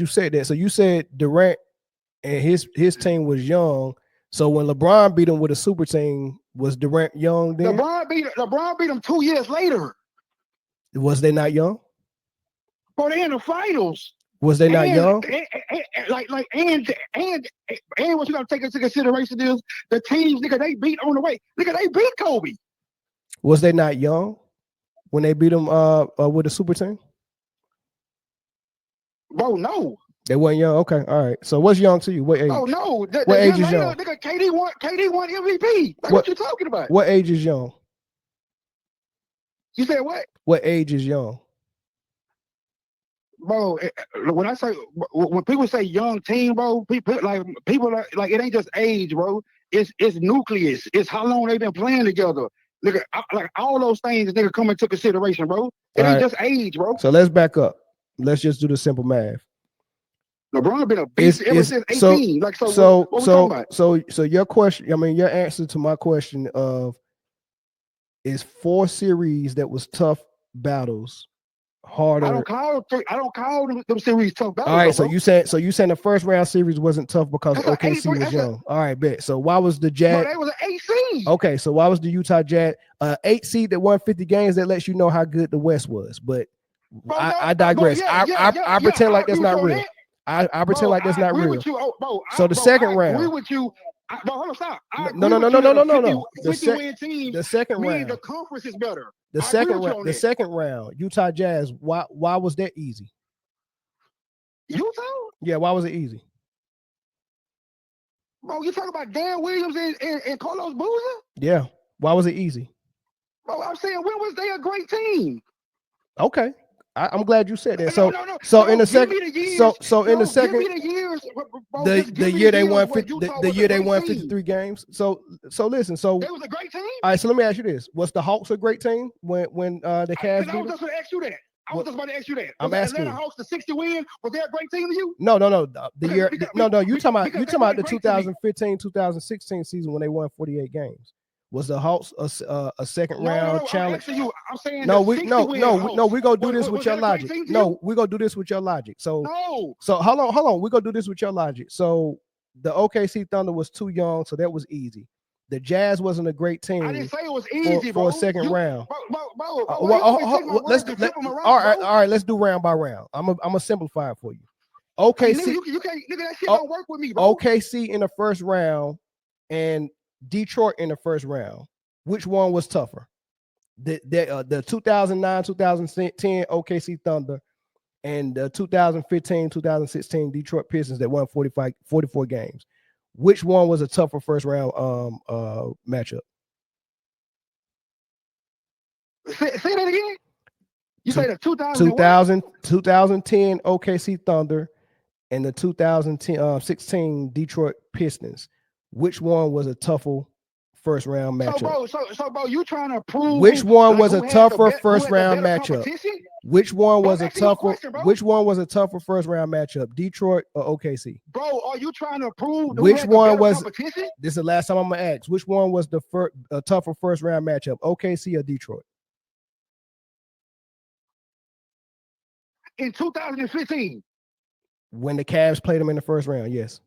said that. So you said Durant and his team was young. So when LeBron beat him with a super team, was Durant young then? LeBron beat him 2 years later. Was they not young? Bro, they in the finals. Was they not young? And what you gotta take into consideration is the teams, nigga, they beat on the way. Nigga, they beat Kobe. Was they not young when they beat him with a super team? Bro, no. They weren't young. Okay, all right. So what's young to you? What age? Oh no. What age is young? Nigga, KD won MVP. Like what you talking about? What age is young? You said what? What age is young? Bro, when people say young team, bro, people like it ain't just age, bro. It's nucleus. It's how long they been playing together. Nigga, like all those things, nigga, come into consideration, bro. It ain't just age, bro. So let's back up. Let's just do the simple math. LeBron been a beast ever since 18. So your question, I mean, your answer to my question of is 4 series that was tough battles harder. I don't call them series tough battles. All right, so you saying the first round series wasn't tough because OKC was young. All right, bet. So why was the Jazz? They was an 8 seed. Okay, so why was the Utah Jazz 8 seed that won 50 games? That lets you know how good the West was. But I digress. I pretend like that's not real. I pretend like that's not real. So the second round. I agree with you. But hold on, stop. No. The second round. The conference is better. The second round, Utah Jazz. Why was that easy? Utah? Yeah, why was it easy? Bro, you talking about Dan Williams and Carlos Boozer? Yeah. Why was it easy? Bro, I'm saying, when was they a great team? Okay. I'm glad you said that. So in the year they won 53 games. So listen. So it was a great team. All right. So let me ask you this: was the Hawks a great team when the Cavs? I was just going to ask you that. I was just about to ask you that. I'm asking. Atlanta Hawks the 60 win. Was they a great team to you? No. The year. You talking about the 2015-2016 season when they won 48 games. Was the Hawks a second round challenge? I'm saying we're gonna do this with your logic. No, we're gonna do this with your logic. So hold on. We're gonna do this with your logic. So the OKC Thunder was too young, so that was easy. The Jazz wasn't a great team. I didn't say it was easy for a second round. All right, let's do round by round. I'm gonna simplify it for you. OKC, you can't, nigga, that shit don't work with me, bro. OKC in the first round and Detroit in the first round. Which one was tougher? The 2009-2010 OKC Thunder and the 2015-2016 Detroit Pistons that won 44 games. Which one was a tougher first round matchup? Say that again. You say the 2010 OKC Thunder and the 2016 Detroit Pistons. Which one was a tougher first round matchup. So bro, you trying to prove which one was a who had tougher the first round better matchup? competition? Which one was a That's your tougher? question, bro. Which one was a tougher first round matchup? Detroit or OKC? Bro, are you trying to prove who Which had the one better was? competition? This is the last time I'm gonna ask. Which one was the tougher first round matchup? OKC or Detroit? In 2015. When the Cavs played them in the first round, yes.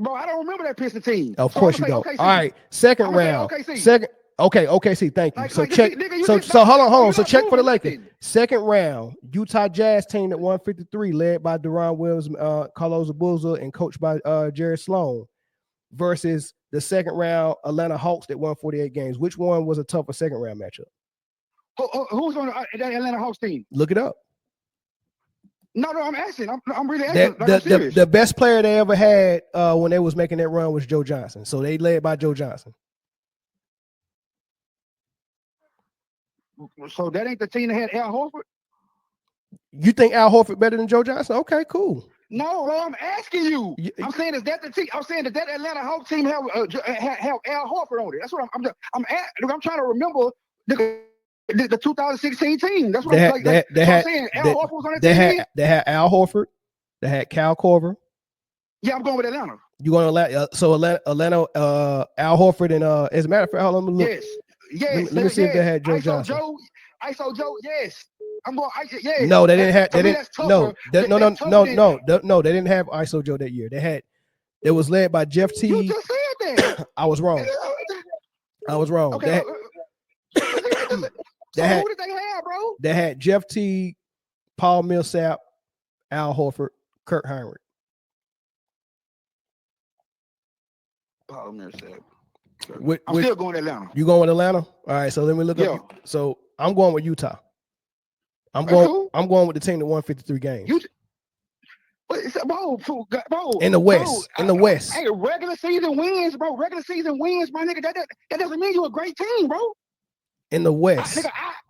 Bro, I don't remember that Piston team. Of course you don't. OKC. All right, second round. OKC. Thank you. So check. So hold on. So check for the Lakers. Second round, Utah Jazz team at 153, led by Deron Williams, Carlos Abuza, and coached by Jared Sloan, versus the second round Atlanta Hawks at 148 games. Which one was a tougher second round matchup? Who's on that Atlanta Hawks team? Look it up. No, I'm asking. I'm really asking. The best player they ever had when they was making that run was Joe Johnson. So they led by Joe Johnson. So that ain't the team that had Al Horford? You think Al Horford better than Joe Johnson? Okay, cool. No, bro, I'm asking you. I'm saying is that the team? I'm saying that Atlanta Hawks team have Al Horford on it. That's what I'm trying to remember the 2016 team. That's what I'm saying. Al Horford was on that team. They had Al Horford. They had Kyle Korver. Yeah, I'm going with Atlanta. You going to Atlanta? So Atlanta, Al Horford, and as a matter of fact, hold on, let me look. Yes. Let me see if they had Joe Johnson. ISO Joe, yes. I'm going. Yes. No, they didn't have. They didn't. No, they didn't have ISO Joe that year. It was led by Jeff T. You just said that. I was wrong. Okay. Who did they have, bro? They had Jeff T, Paul Millsap, Al Horford, Kurt Heinrich. Paul Millsap. I'm still going to Atlanta. You going with Atlanta? All right, so let me look up. So I'm going with Utah. I'm going with the team that won 53 games. Bro, in the West. Hey, regular season wins, bro. Regular season wins, my nigga. That doesn't mean you're a great team, bro. In the West.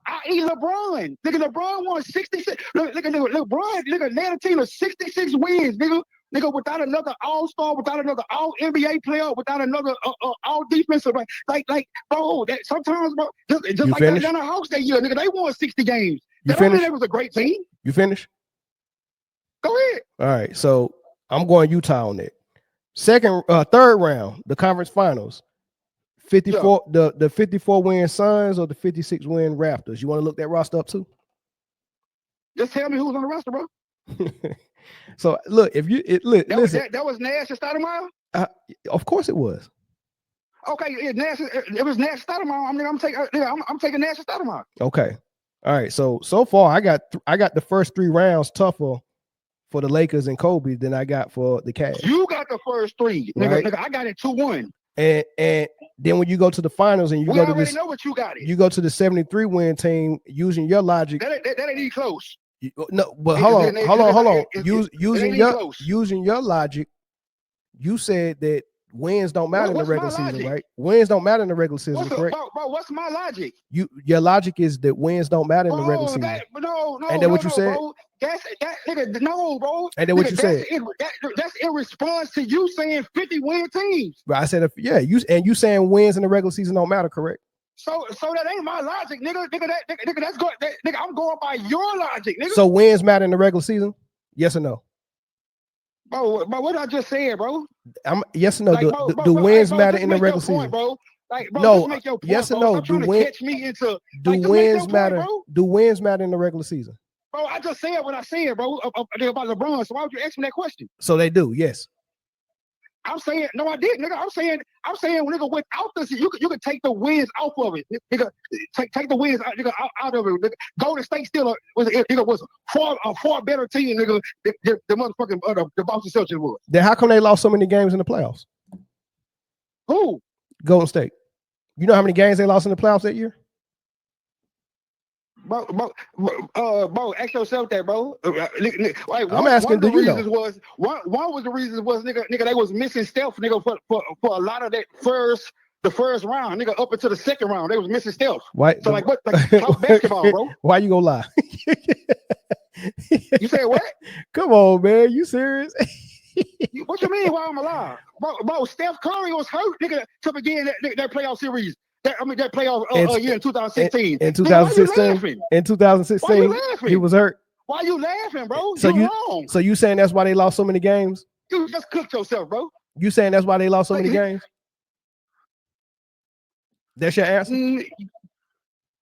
I eat LeBron. Nigga, LeBron won 66. LeBron led a team of 66 wins, nigga. Nigga, without another all-star, without another all-NBA player, without another all-defensive, like, bro, that sometimes, bro, just like the Atlanta Hawks that year, nigga, they won 60 games. That was a great team. You finished? Go ahead. All right, so I'm going Utah on that. Third round, the conference finals. 54, the 54 win Suns or the 56 win Raptors. You want to look that roster up too? Just tell me who's on the roster, bro. So look, listen. That was Nash and Stoudemire? Of course it was. Okay, it was Nash Stoudemire. I'm taking Nash and Stoudemire. Okay. All right. So far I got the first 3 rounds tougher for the Lakers and Kobe than I got for the Cavs. You got the first 3. Right? Nigga, I got it 2-1. And then when you go to the finals and you go to this, know what you got it. You go to the 73 win team using your logic. That ain't even close. No, but hold on. Using your logic, you said that wins don't matter in the regular season, right? Wins don't matter in the regular season, correct? Bro, what's my logic? Your logic is that wins don't matter in the regular season. And then what you said? Bro. Nigga, no, bro. And then what you said? That's in response to you saying 50 win teams. But I said, you saying wins in the regular season don't matter, correct? So that ain't my logic, nigga. That's good. Nigga, I'm going by your logic, nigga. So wins matter in the regular season? Yes or no? Bro, what I just said, bro? Yes or no? Do wins matter in the regular season? Bro. Like, bro, no. Make your point, yes or no? Do wins matter? Do wins matter in the regular season? Bro, I just said what I said, bro, about LeBron. So why would you ask me that question? So they do, yes. I'm saying no, I didn't, nigga. I'm saying, nigga, without this, you could take the wins off of it, nigga. Take the wins, nigga, out of it. Nigga. Golden State still was a far better team, nigga. The motherfucking the Boston Celtics was. Then how come they lost so many games in the playoffs? Who? Golden State. You know how many games they lost in the playoffs that year? Bro, ask yourself that, bro. I'm asking, do you know? One was the reasons was, nigga, they was missing Steph, nigga, for a lot of that the first round, nigga, up into the second round, they was missing Steph. Why? So like what? Like basketball, bro. Why you gonna lie? You said what? Come on, man. You serious? What you mean? Why I'm alive, bro? Steph Curry was hurt, nigga, to begin that playoff series. That playoff year in 2016. In Nigga, 2016, in 2016, why you laughing? he was hurt. Why you laughing, bro? So wrong. So you saying that's why they lost so many games? You just cooked yourself, bro. You saying that's why they lost so many games? That's your answer?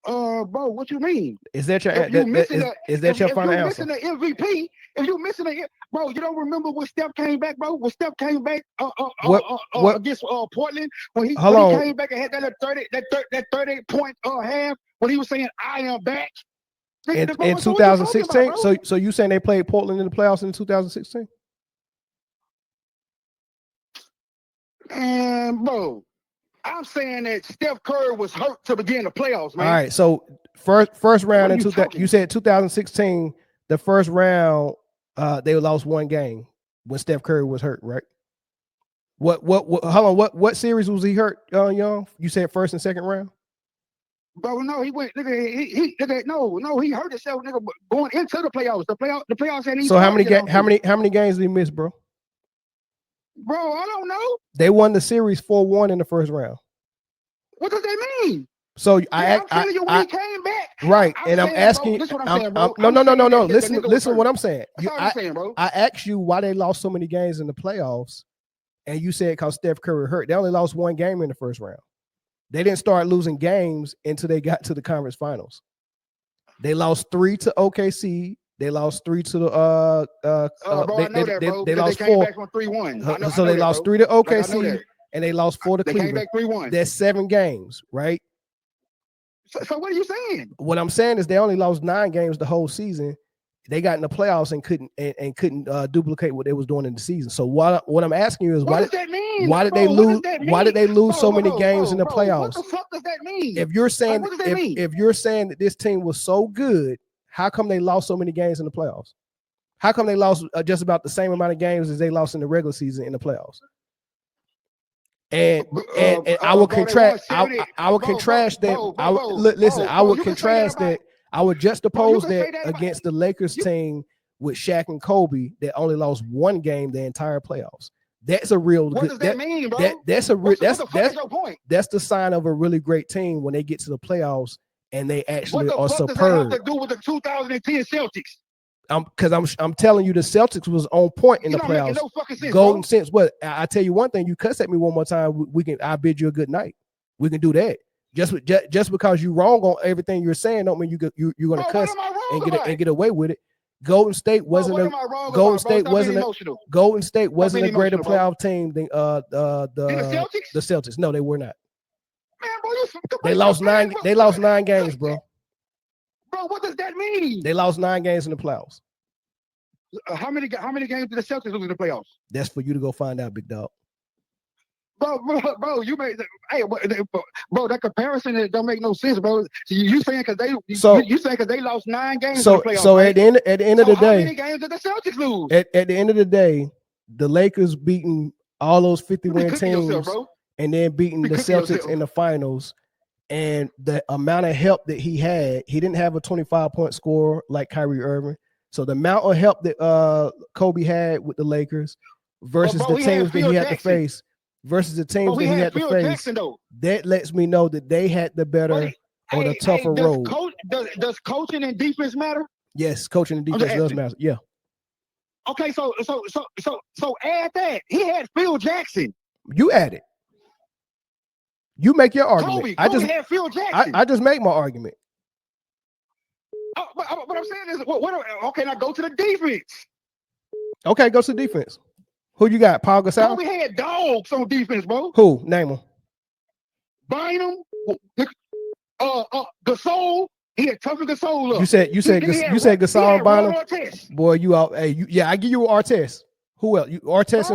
Bro, what you mean? Is that your answer? Is that your final answer? If you're missing the MVP, if you're missing the bro, you don't remember when Steph came back, bro? When Steph came back against Portland, when he came back and had that 30-point half, when he was saying, "I am back." In 2016, so you saying they played Portland in the playoffs in 2016? And bro, I'm saying that Steph Curry was hurt to begin the playoffs, man. All right, so first round in you said 2016, the first round, they lost one game when Steph Curry was hurt, right? What series was he hurt, Young? You said first and second round? Bro, no, he went. Nigga, no, he hurt himself, nigga, going into the playoffs. The playoffs ain't even. So how many games did he miss, bro? Bro, I don't know. They won the series 4-1 in the first round. What does that mean? So I'm telling you when he came back. Right, and I'm asking. This is what I'm saying, bro. No. Listen to what I'm saying. That's what I'm saying, bro. I asked you why they lost so many games in the playoffs, and you said because Steph Curry hurt. They only lost one game in the first round. They didn't start losing games until they got to the conference finals. They lost 3 to OKC. They lost 3 to the they lost 4 back from 3-1. So they lost 3 to OKC and they lost 4 to Cleveland. Came back 3-1. That's 7 games, right? So what are you saying? What I'm saying is they only lost 9 games the whole season. They got in the playoffs and couldn't duplicate what they was doing in the season. So what I'm asking you is what does that mean? Why did they lose? Why did they lose so many games in the playoffs? What the fuck does that mean? If you're saying if you're saying that this team was so good, how come they lost so many games in the playoffs? How come they lost just about the same amount of games as they lost in the regular season in the playoffs? And I would contrast. I would contrast that. I would contrast that. I would juxtapose that against the Lakers team with Shaq and Kobe that only lost 1 game the entire playoffs. That's a real. What does that mean, bro? That's a real. That's your point. That's the sign of a really great team when they get to the playoffs and they actually are superb. What does that have to do with the 2010 Celtics? Because I'm telling you, the Celtics was on point in the playoffs. No fucking sense, Golden sense. What I tell you one thing, you cuss at me one more time, I bid you a good night. We can do that. Just because you're wrong on everything you're saying, don't mean you're gonna cuss and get away with it. Golden State wasn't a greater playoff team than the Celtics. No, they were not. Man, bro, they lost 9 games, bro. Bro, what does that mean? They lost 9 games in the playoffs. How many games did the Celtics lose in the playoffs? That's for you to go find out, big dog. Bro, you made bro. That comparison that don't make no sense, bro. You saying because they lost 9 games in the playoffs. So right? at the end of the day, how many games did the Celtics lose? At the end of the day, the Lakers beating all those 50-win teams and then beating the Celtics in the finals. And the amount of help that he had, he didn't have a 25-point score like Kyrie Irving. So the amount of help that Kobe had with the Lakers versus the teams that he had to face, that lets me know that they had the better or the tougher road. Does coaching and defense matter? Yes, coaching and defense does matter. Yeah. Okay, so add that. He had Phil Jackson. You add it. You make your argument. Kobe had Phil Jackson. I just make my argument. But I'm saying is, okay, now go to the defense. Okay, go to the defense. Who you got? Paul Gasol? Kobe had dogs on defense, bro. Who? Name them. Bynum, Gasol. He had tougher Gasol up. You said Gasol and Bynum. Boy, you out. Hey, I give you Artest. Who else? Artest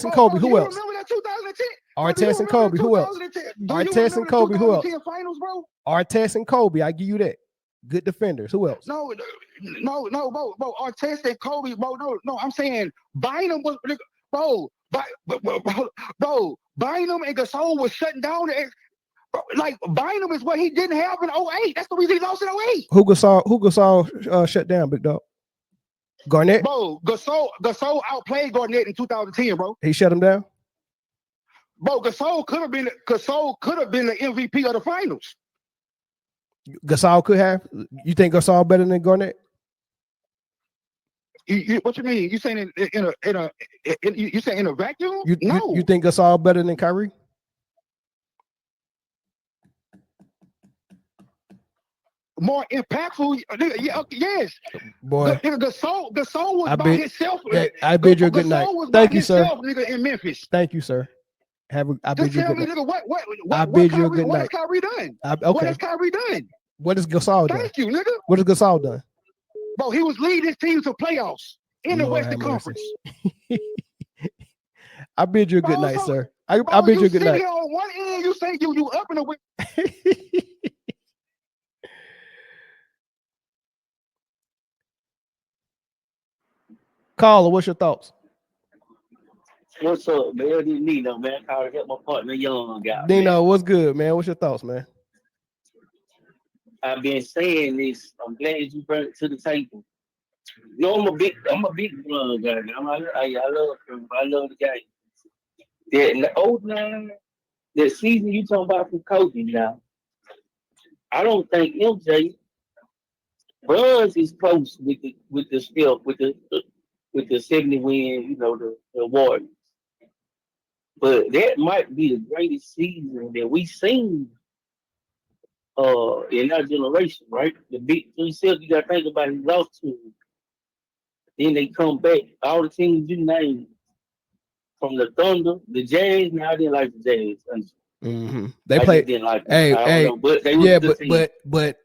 and Kobe. Who else? Remember that 2010? Artest and Kobe. Who else? Artest and Kobe. Who else? Finals, bro? Artest and Kobe. I give you that. Good defenders. Who else? No, bro. Artest and Kobe, bro. No. I'm saying Bynum was, bro. Bynum and Gasol was shutting down. Like Bynum is what he didn't have in 08. That's the reason he lost in 08. Who Gasol shut down, big dog? Garnett. Bro, Gasol outplayed Garnett in 2010, bro. He shut him down. Bro, Gasol could have been the MVP of the finals. Gasol could have. You think Gasol better than Garnett? What you mean? You saying you saying in a vacuum? No. You think Gasol better than Kyrie? More impactful? Yes. Boy, Gasol was I by bid- himself. I bid you a good night. Gasol was Thank by you, sir. himself, nigga, in Memphis. Thank you, sir. I Just bid you a tell good me, night. nigga, I bid you a good what night. has Kyrie done? What Okay. has Kyrie done? What has Gasol done? Thank you, nigga. What has Gasol done? Bro, he was leading his team to playoffs in the Lord Western have mercy. Conference. I bid you a good Bro, night, so- sir. I Bro, bid you a good sit night. here on one end, you say you up in the way. Caller, what's your thoughts? What's up, man? This is Nino, man. I help my partner Young out. Dino, Man. what's good, man? What's your thoughts, man? I've been saying this. I'm glad you brought it to the table. You know, I'm a big LeBron guy. I love him. I love the game. Yeah, in the 09, the season you talking about from Kobe now, I don't think MJ Bronze is close with the skill with the 70 win, you know, the Warriors. But that might be the greatest season that we've seen in our generation, right? The big three sets you gotta think about he lost to. Then they come back. All the teams you named from the Thunder, the Jazz, now I didn't like the Jazz. Mm-hmm. They I played. just didn't like them. Hey, I don't know, but they was yeah, a good team. but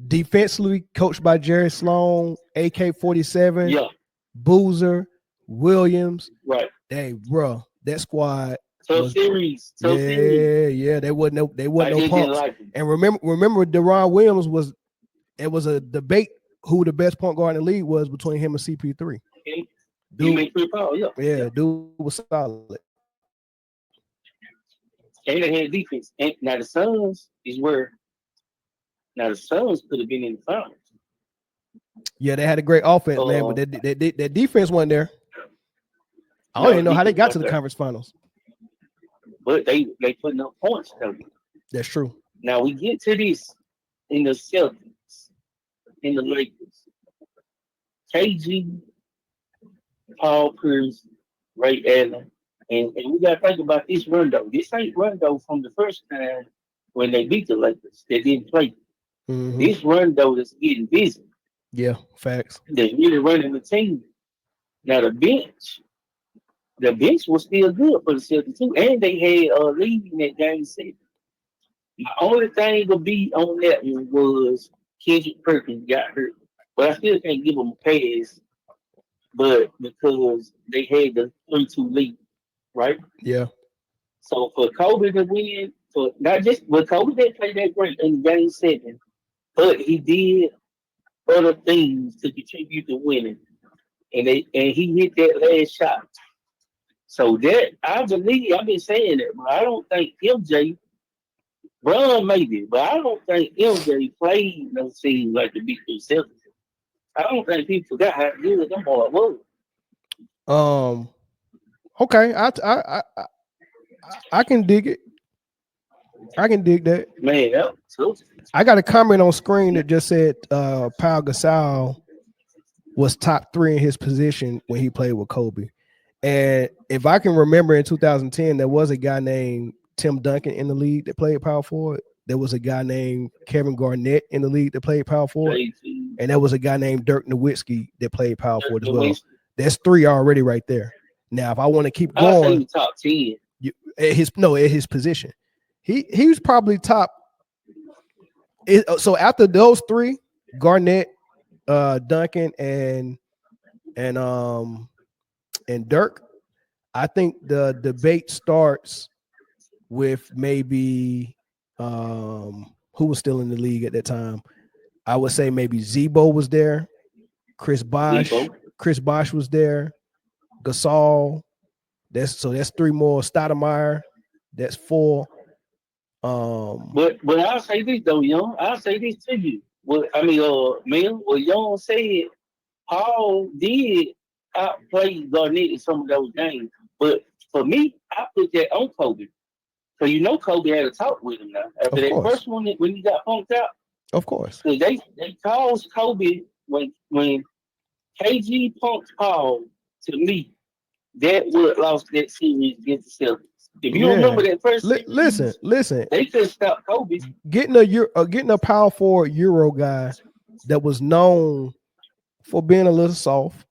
defensively coached by Jerry Sloan, AK-47, Yeah, Boozer, Williams. right. Hey, bro, that squad. Tough series. Yeah, they wasn't no I just didn't punks. like them. And remember, Deron Williams was a debate who the best point guard in the league was between him and CP3. He Dude, made three power, yeah. dude was solid. And they had defense. And now the Suns is where now the Suns could have been in the finals. Yeah, they had a great offense, man, but that defense wasn't there. I don't even know how they got to the conference finals. But they putting up points though. That's true. Now we get to this in the Celtics, in the Lakers. KG, Paul Pierce, Ray Allen. And we gotta think about this run though. This ain't run though from the first time when they beat the Lakers. They didn't play. Mm-hmm. This run though is getting busy. Yeah, facts. They're really running the team. Now the bench was still good for the Celtics too, and they had a lead in that game 7. The only thing to be on that one was Kendrick Perkins got hurt, but I still can't give them a pass. But because they had the 3-2 lead, right? Yeah. So for Kobe to win, for not just but Kobe didn't play that great in game 7, but he did other things to contribute to winning, and he hit that last shot. So that I believe I've been saying that, but I don't think MJ, Bron maybe, but I don't think MJ played those teams like the big Celtics. I don't think people forgot how good them boys was. Okay, I can dig it. I can dig that. Man, that was I got a comment on screen that just said Pau Gasol was top 3 in his position when he played with Kobe. And if I can remember, in 2010, there was a guy named Tim Duncan in the league that played power forward. There was a guy named Kevin Garnett in the league that played power forward. And there was a guy named Dirk Nowitzki that played power forward as well. That's 3 already right there. Now, if I want to keep going, I'll say top 10. At his position, he was probably top. So after those 3, Garnett, Duncan, and Dirk, I think the debate starts with maybe who was still in the league at that time. I would say maybe Zebo was there, Chris Bosh was there, Gasol. That's 3 more. Stoudemire, that's 4. But I'll say this though, Young. I'll say this to you. Man, what Young said Paul did outplay Garnett in some of those games, but for me, I put that on Kobe. So you know Kobe had a talk with him now after Of that course. first one when he got punked out. Of course. So they caused Kobe when KG punked Paul. To me, that would lost that series against the Celtics. If you remember that first series, Listen. they couldn't stop Kobe. Getting a power forward Euro guy that was known for being a little soft,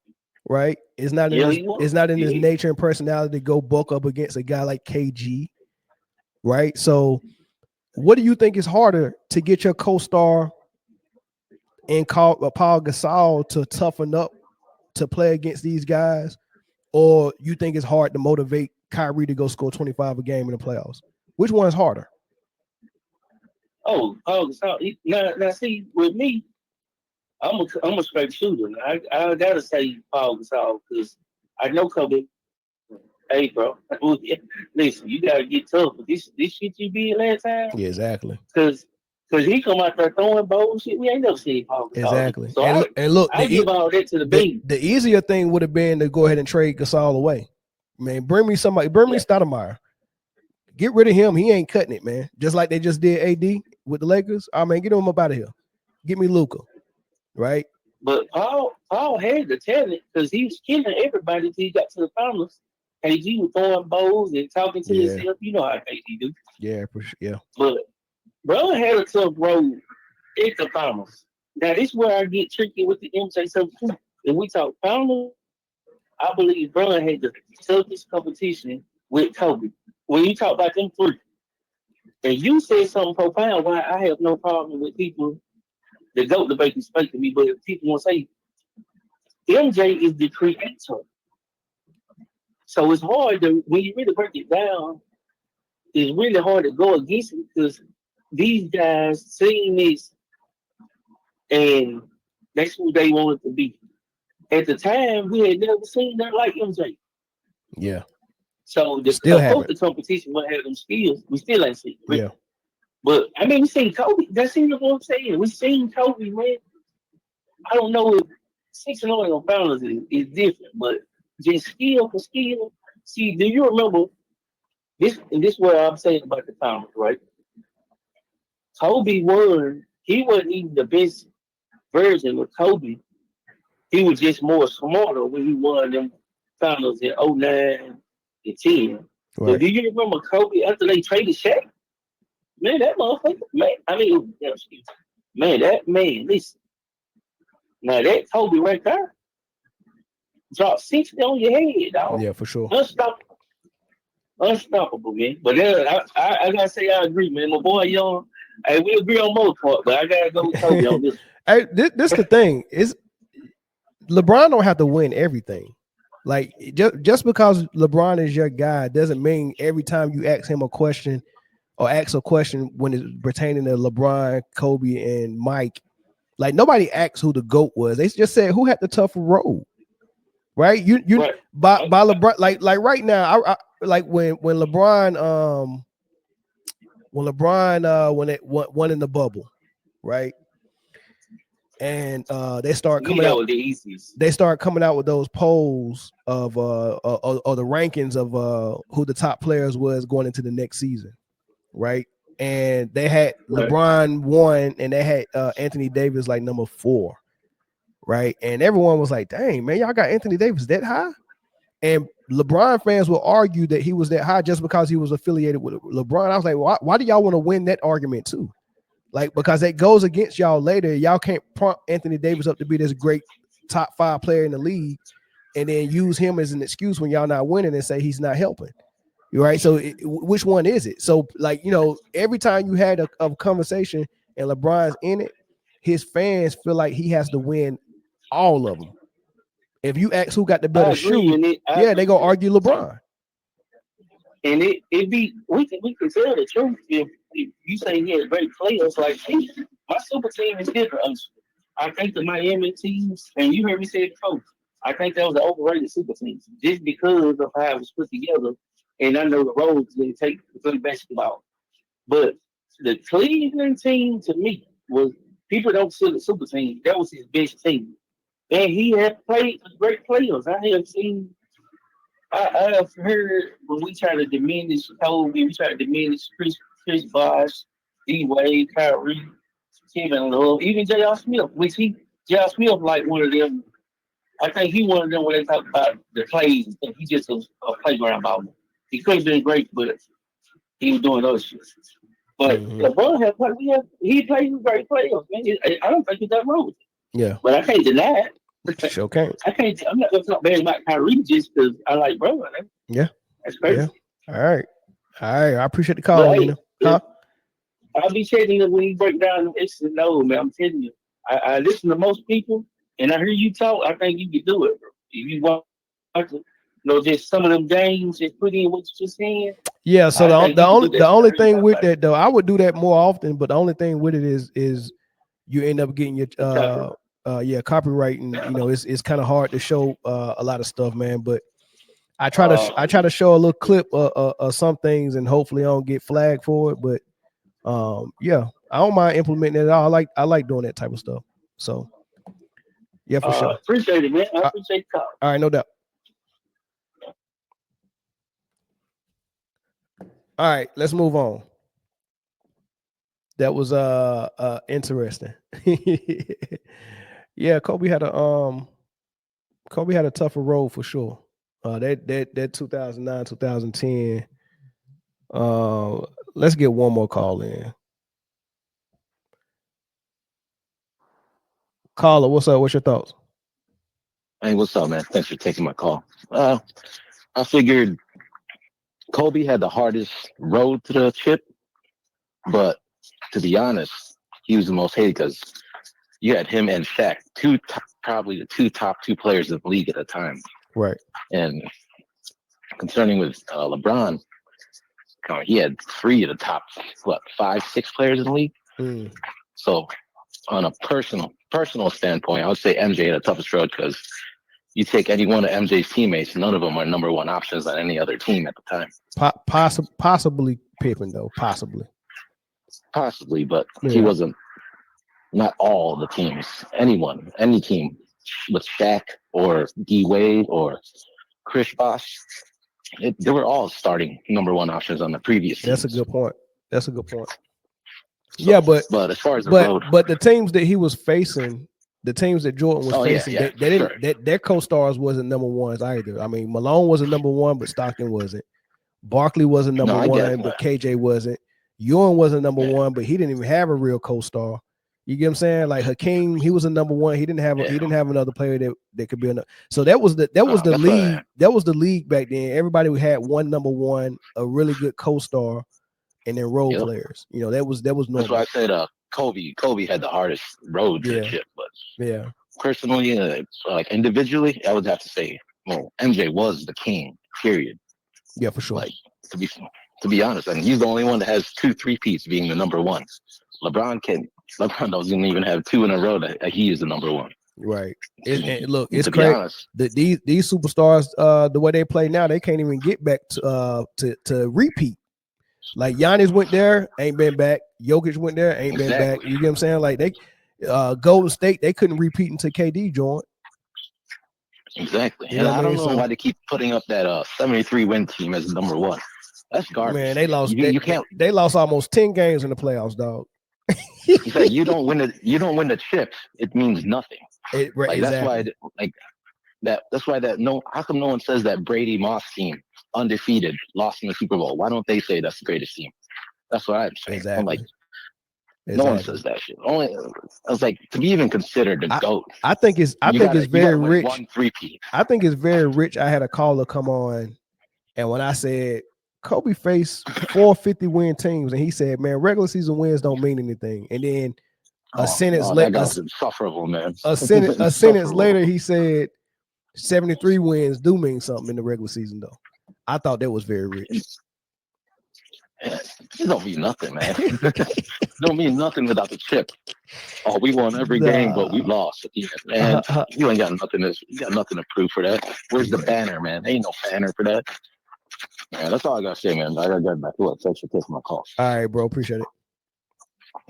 right? It's not in his nature and personality to go buck up against a guy like KG, right? So, what do you think is harder to get your co-star and Paul Gasol to toughen up to play against these guys, or you think it's hard to motivate Kyrie to go score 25 a game in the playoffs? Which one is harder? Oh, Paul Gasol. Now see, with me, I'm a straight shooter. I gotta say Paul Gasol because I know Kobe. Hey, bro, listen, you gotta get tough. But this shit you did last time. Yeah, exactly. Because he come out there throwing bullshit. We ain't never seen Paul Gasol. Exactly. So and look, I give all that to the beat. The easier thing would have been to go ahead and trade Gasol away. Man, bring me Stoudemire. Get rid of him. He ain't cutting it, man. Just like they just did AD with the Lakers. I mean, get him up out of here. Get me Luka. Right? But Paul had the talent because he was killing everybody until he got to the finals. KG was throwing bowls and talking to himself. You know how KG do. Yeah, yeah. But Bro had a tough road at the finals. Now this is where I get tricky with the MJ substitute. If we talk finals, I believe Bron had the toughest competition with Kobe. When you talk about them three, and you said something profound, why I have no problem with people that go to make respect to me, but if people want to say MJ is the creator. So it's hard to, when you really break it down, it's really hard to go against it because these guys seen this and that's who they wanted to be. At the time, we had never seen that like MJ. Yeah. So the competition would have them skills. We still ain't seen it. Yeah. But I mean, we seen Kobe. That's what I'm saying. We seen Kobe, man. I don't know if 6-0 on finals is different, but just skill for skill. See, do you remember this? And this is what I'm saying about the finals, right? Kobe won. He wasn't even the best version of Kobe. He was just more smarter when he won them finals in 09 and 10. Right. But do you remember Kobe after they traded Shaq? Man, that motherfucker, listen. Now that Kobe right there dropped 60 on your head, dog. Yeah, for sure. Unstoppable, man. But I gotta say I agree, man. My boy Young, hey, we agree on most part, but I gotta go with Kobe on this. Hey, this the thing is, LeBron don't have to win everything. Like just because LeBron is your guy doesn't mean every time you ask him a question or ask a question when it's pertaining to LeBron, Kobe, and Mike. Like nobody asked who the GOAT was. They just said who had the tougher road. Right? Right. By LeBron, like right now, I like when LeBron when it won in the bubble, right? And they start coming out. They start coming out with those polls of or the rankings of who the top players was going into the next season, right? And they had LeBron 1, and they had Anthony Davis like number 4, right? And everyone was like, "Dang, man, y'all got Anthony Davis that high?" And LeBron fans will argue that he was that high just because he was affiliated with LeBron. I was like, why do y'all want to win that argument too? Like, because that goes against y'all later. Y'all can't prompt Anthony Davis up to be this great top 5 player in the league and then use him as an excuse when y'all not winning and say he's not helping. Right? So which one is it? So, like, every time you had a conversation and LeBron's in it, his fans feel like he has to win all of them. If you ask who got the better shoe, they gonna argue LeBron. And we can tell the truth if you say he had great players like my super team is different. I think the Miami teams, and you heard me say it before, I think that was an overrated super team just because of how it was put together. And I know the roles they take to play basketball. But the Cleveland team to me was people don't see the super team. That was his best team. And he had played with great players. I have heard when we try to diminish Kobe, we try to diminish Chris Bosh, D Wade, Kyrie, Kevin Love, even J.R. Smith, J.R. Smith like one of them. I think he one of them when they talk about the plays and he just a playground ball. He could have been great, but he was doing other shit. But LeBron he played with great players, man. I don't think he's that wrong. Yeah. But I can't deny it. Sure can't. I'm not gonna talk bad about Kyrie just because I like bro. Man. Yeah. That's crazy. Yeah. All right. I appreciate the call, Nina. I'll be telling you when you break down the X's and O's, man. I'm telling you. I listen to most people and I hear you talk, I think you can do it, bro. If you want to just some of them games and put in what you just saying. Yeah, so the only thing with that though, I would do that more often, but the only thing with it is you end up getting your copyright, and it's kind of hard to show a lot of stuff, man. But I try to show a little clip of some things, and hopefully I don't get flagged for it. But I don't mind implementing it at all. I like doing that type of stuff. So yeah, for sure. Appreciate it, man. I appreciate the call. All right, no doubt. All right, let's move on. That was interesting. Yeah, Kobe had a tougher road for sure. That 2009, 2010. Let's get one more call in. Caller, what's up? What's your thoughts? Hey, what's up, man? Thanks for taking my call. I figured Kobe had the hardest road to the chip, but to be honest, he was the most hated because you had him and Shaq, probably the top two players in the league at the time. Right. And concerning with LeBron, he had three of the top 5, 6 players in the league. So on a personal standpoint, I would say MJ had the toughest road because you take any one of MJ's teammates, none of them are number one options on any other team at the time. Possibly Pippen, though. Possibly, but he wasn't. Not all the teams. Any team with Shaq or D Wade or Chris Bosh, they were all starting number one options on the previous teams. That's a good point. So, but as far as the road, but the teams that he was facing, the teams that Jordan was facing, they didn't. Their co-stars wasn't number ones either. I mean, Malone was a number one, but Stockton wasn't. Barkley was a number one, but KJ wasn't. Ewing was a number one, but he didn't even have a real co-star. You get what I'm saying? Like Hakeem, he was a number one. He didn't have another player that could be enough. So that was the league. That was the league back then. Everybody had one number one, a really good co-star, and then role players. That was normal. That's why I said Kobe had the hardest road to the chip. But personally, like individually, I would have to say, MJ was the king. Period. Yeah, for sure. Like to be honest, and he's the only one that has 2 3-peats being the number one. LeBron doesn't even have 2 in a row that he is the number one. Right. Look, it's crazy. These superstars, the way they play now, they can't even get back to repeat. Like Giannis went there, ain't been back. Jokic went there, ain't been back. You get what I'm saying? Like they, Golden State, they couldn't repeat until KD joined. Exactly. And I don't know why they keep putting up that 73 win team as number one. That's garbage. Man, they lost. They lost almost 10 games in the playoffs, dog. You don't win the chip, it means nothing. That's why how come no one says that Brady Moss team undefeated lost in the Super Bowl? Why don't they say that's the greatest team? That's what I'm saying. Exactly. No one says that shit. I was like, to be even considered the GOAT. I think it's very rich. 1 3-peat. I think it's very rich. I had a caller come on, and when I said Kobe faced 4 50-win teams, and he said, "Man, regular season wins don't mean anything." And then a sentence later, insufferable, man. A sentence later, he said, "73 wins do mean something in the regular season, though." I thought that was very rich. It don't mean nothing, man. It don't mean nothing without the chip. Oh, we won every game, but we lost at the end. Man, you ain't got nothing. You got nothing to prove for that. Where's the banner, man? Ain't no banner for that. Man, that's all I gotta say, man. I gotta get back to it. Thanks for taking my call. All right, bro. Appreciate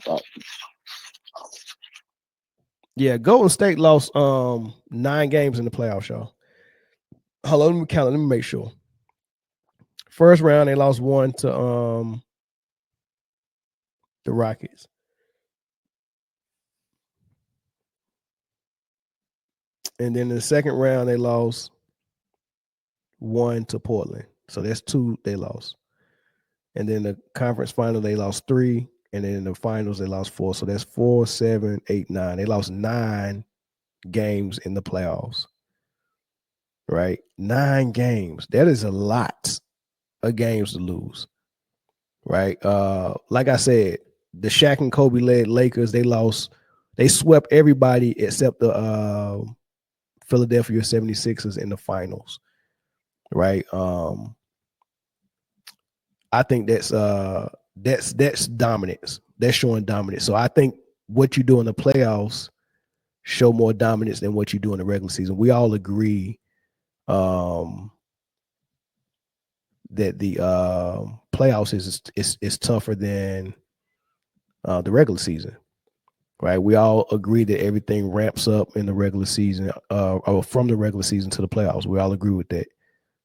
it. Yeah, Golden State lost 9 games in the playoffs, y'all. Hold on, let me count it. Let me make sure. First round, they lost 1 to the Rockets. And then in the second round, they lost 1 to Portland. So that's 2 they lost. And then the conference final, they lost 3. And then in the finals, they lost 4. So that's 4, 7, 8, 9. They lost 9 games in the playoffs. Right? 9 games. That is a lot of games to lose. Right? Like I said, the Shaq and Kobe led Lakers, they swept everybody except the Philadelphia 76ers in the finals. Right? I think that's dominance. That's showing dominance. So I think what you do in the playoffs show more dominance than what you do in the regular season. We all agree that the playoffs is tougher than the regular season, right? We all agree that everything ramps up in the regular season, or from the regular season to the playoffs. We all agree with that.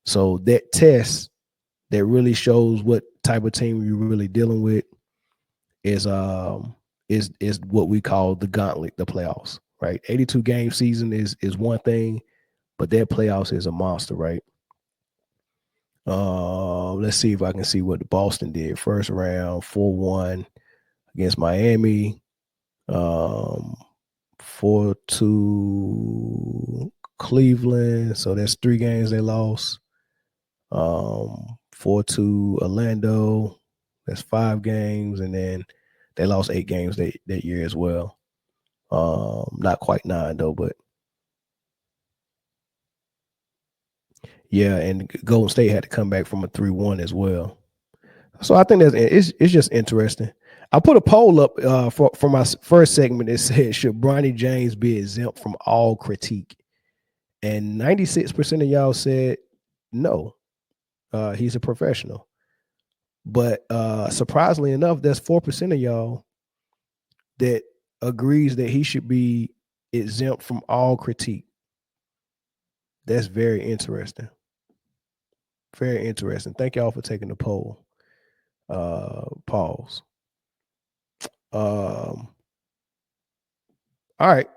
So that test that really shows what type of team you're really dealing with is what we call the gauntlet, the playoffs, right? 82 game season is one thing, but that playoffs is a monster, right? Let's see if I can see what Boston did. First round, 4-1 against Miami. 4-2 Cleveland. So that's 3 games they lost. 4-2 Orlando. That's 5 games. And then they lost 8 games that year as well. Not quite 9 though, but yeah, and Golden State had to come back from a 3-1 as well. So I think it's just interesting. I put a poll up for my first segment. It said, should Bronny James be exempt from all critique? And 96% of y'all said no. He's a professional. But surprisingly enough, there's 4% of y'all that agrees that he should be exempt from all critique. That's very interesting. Very interesting. Thank y'all for taking the poll. Pause. All right.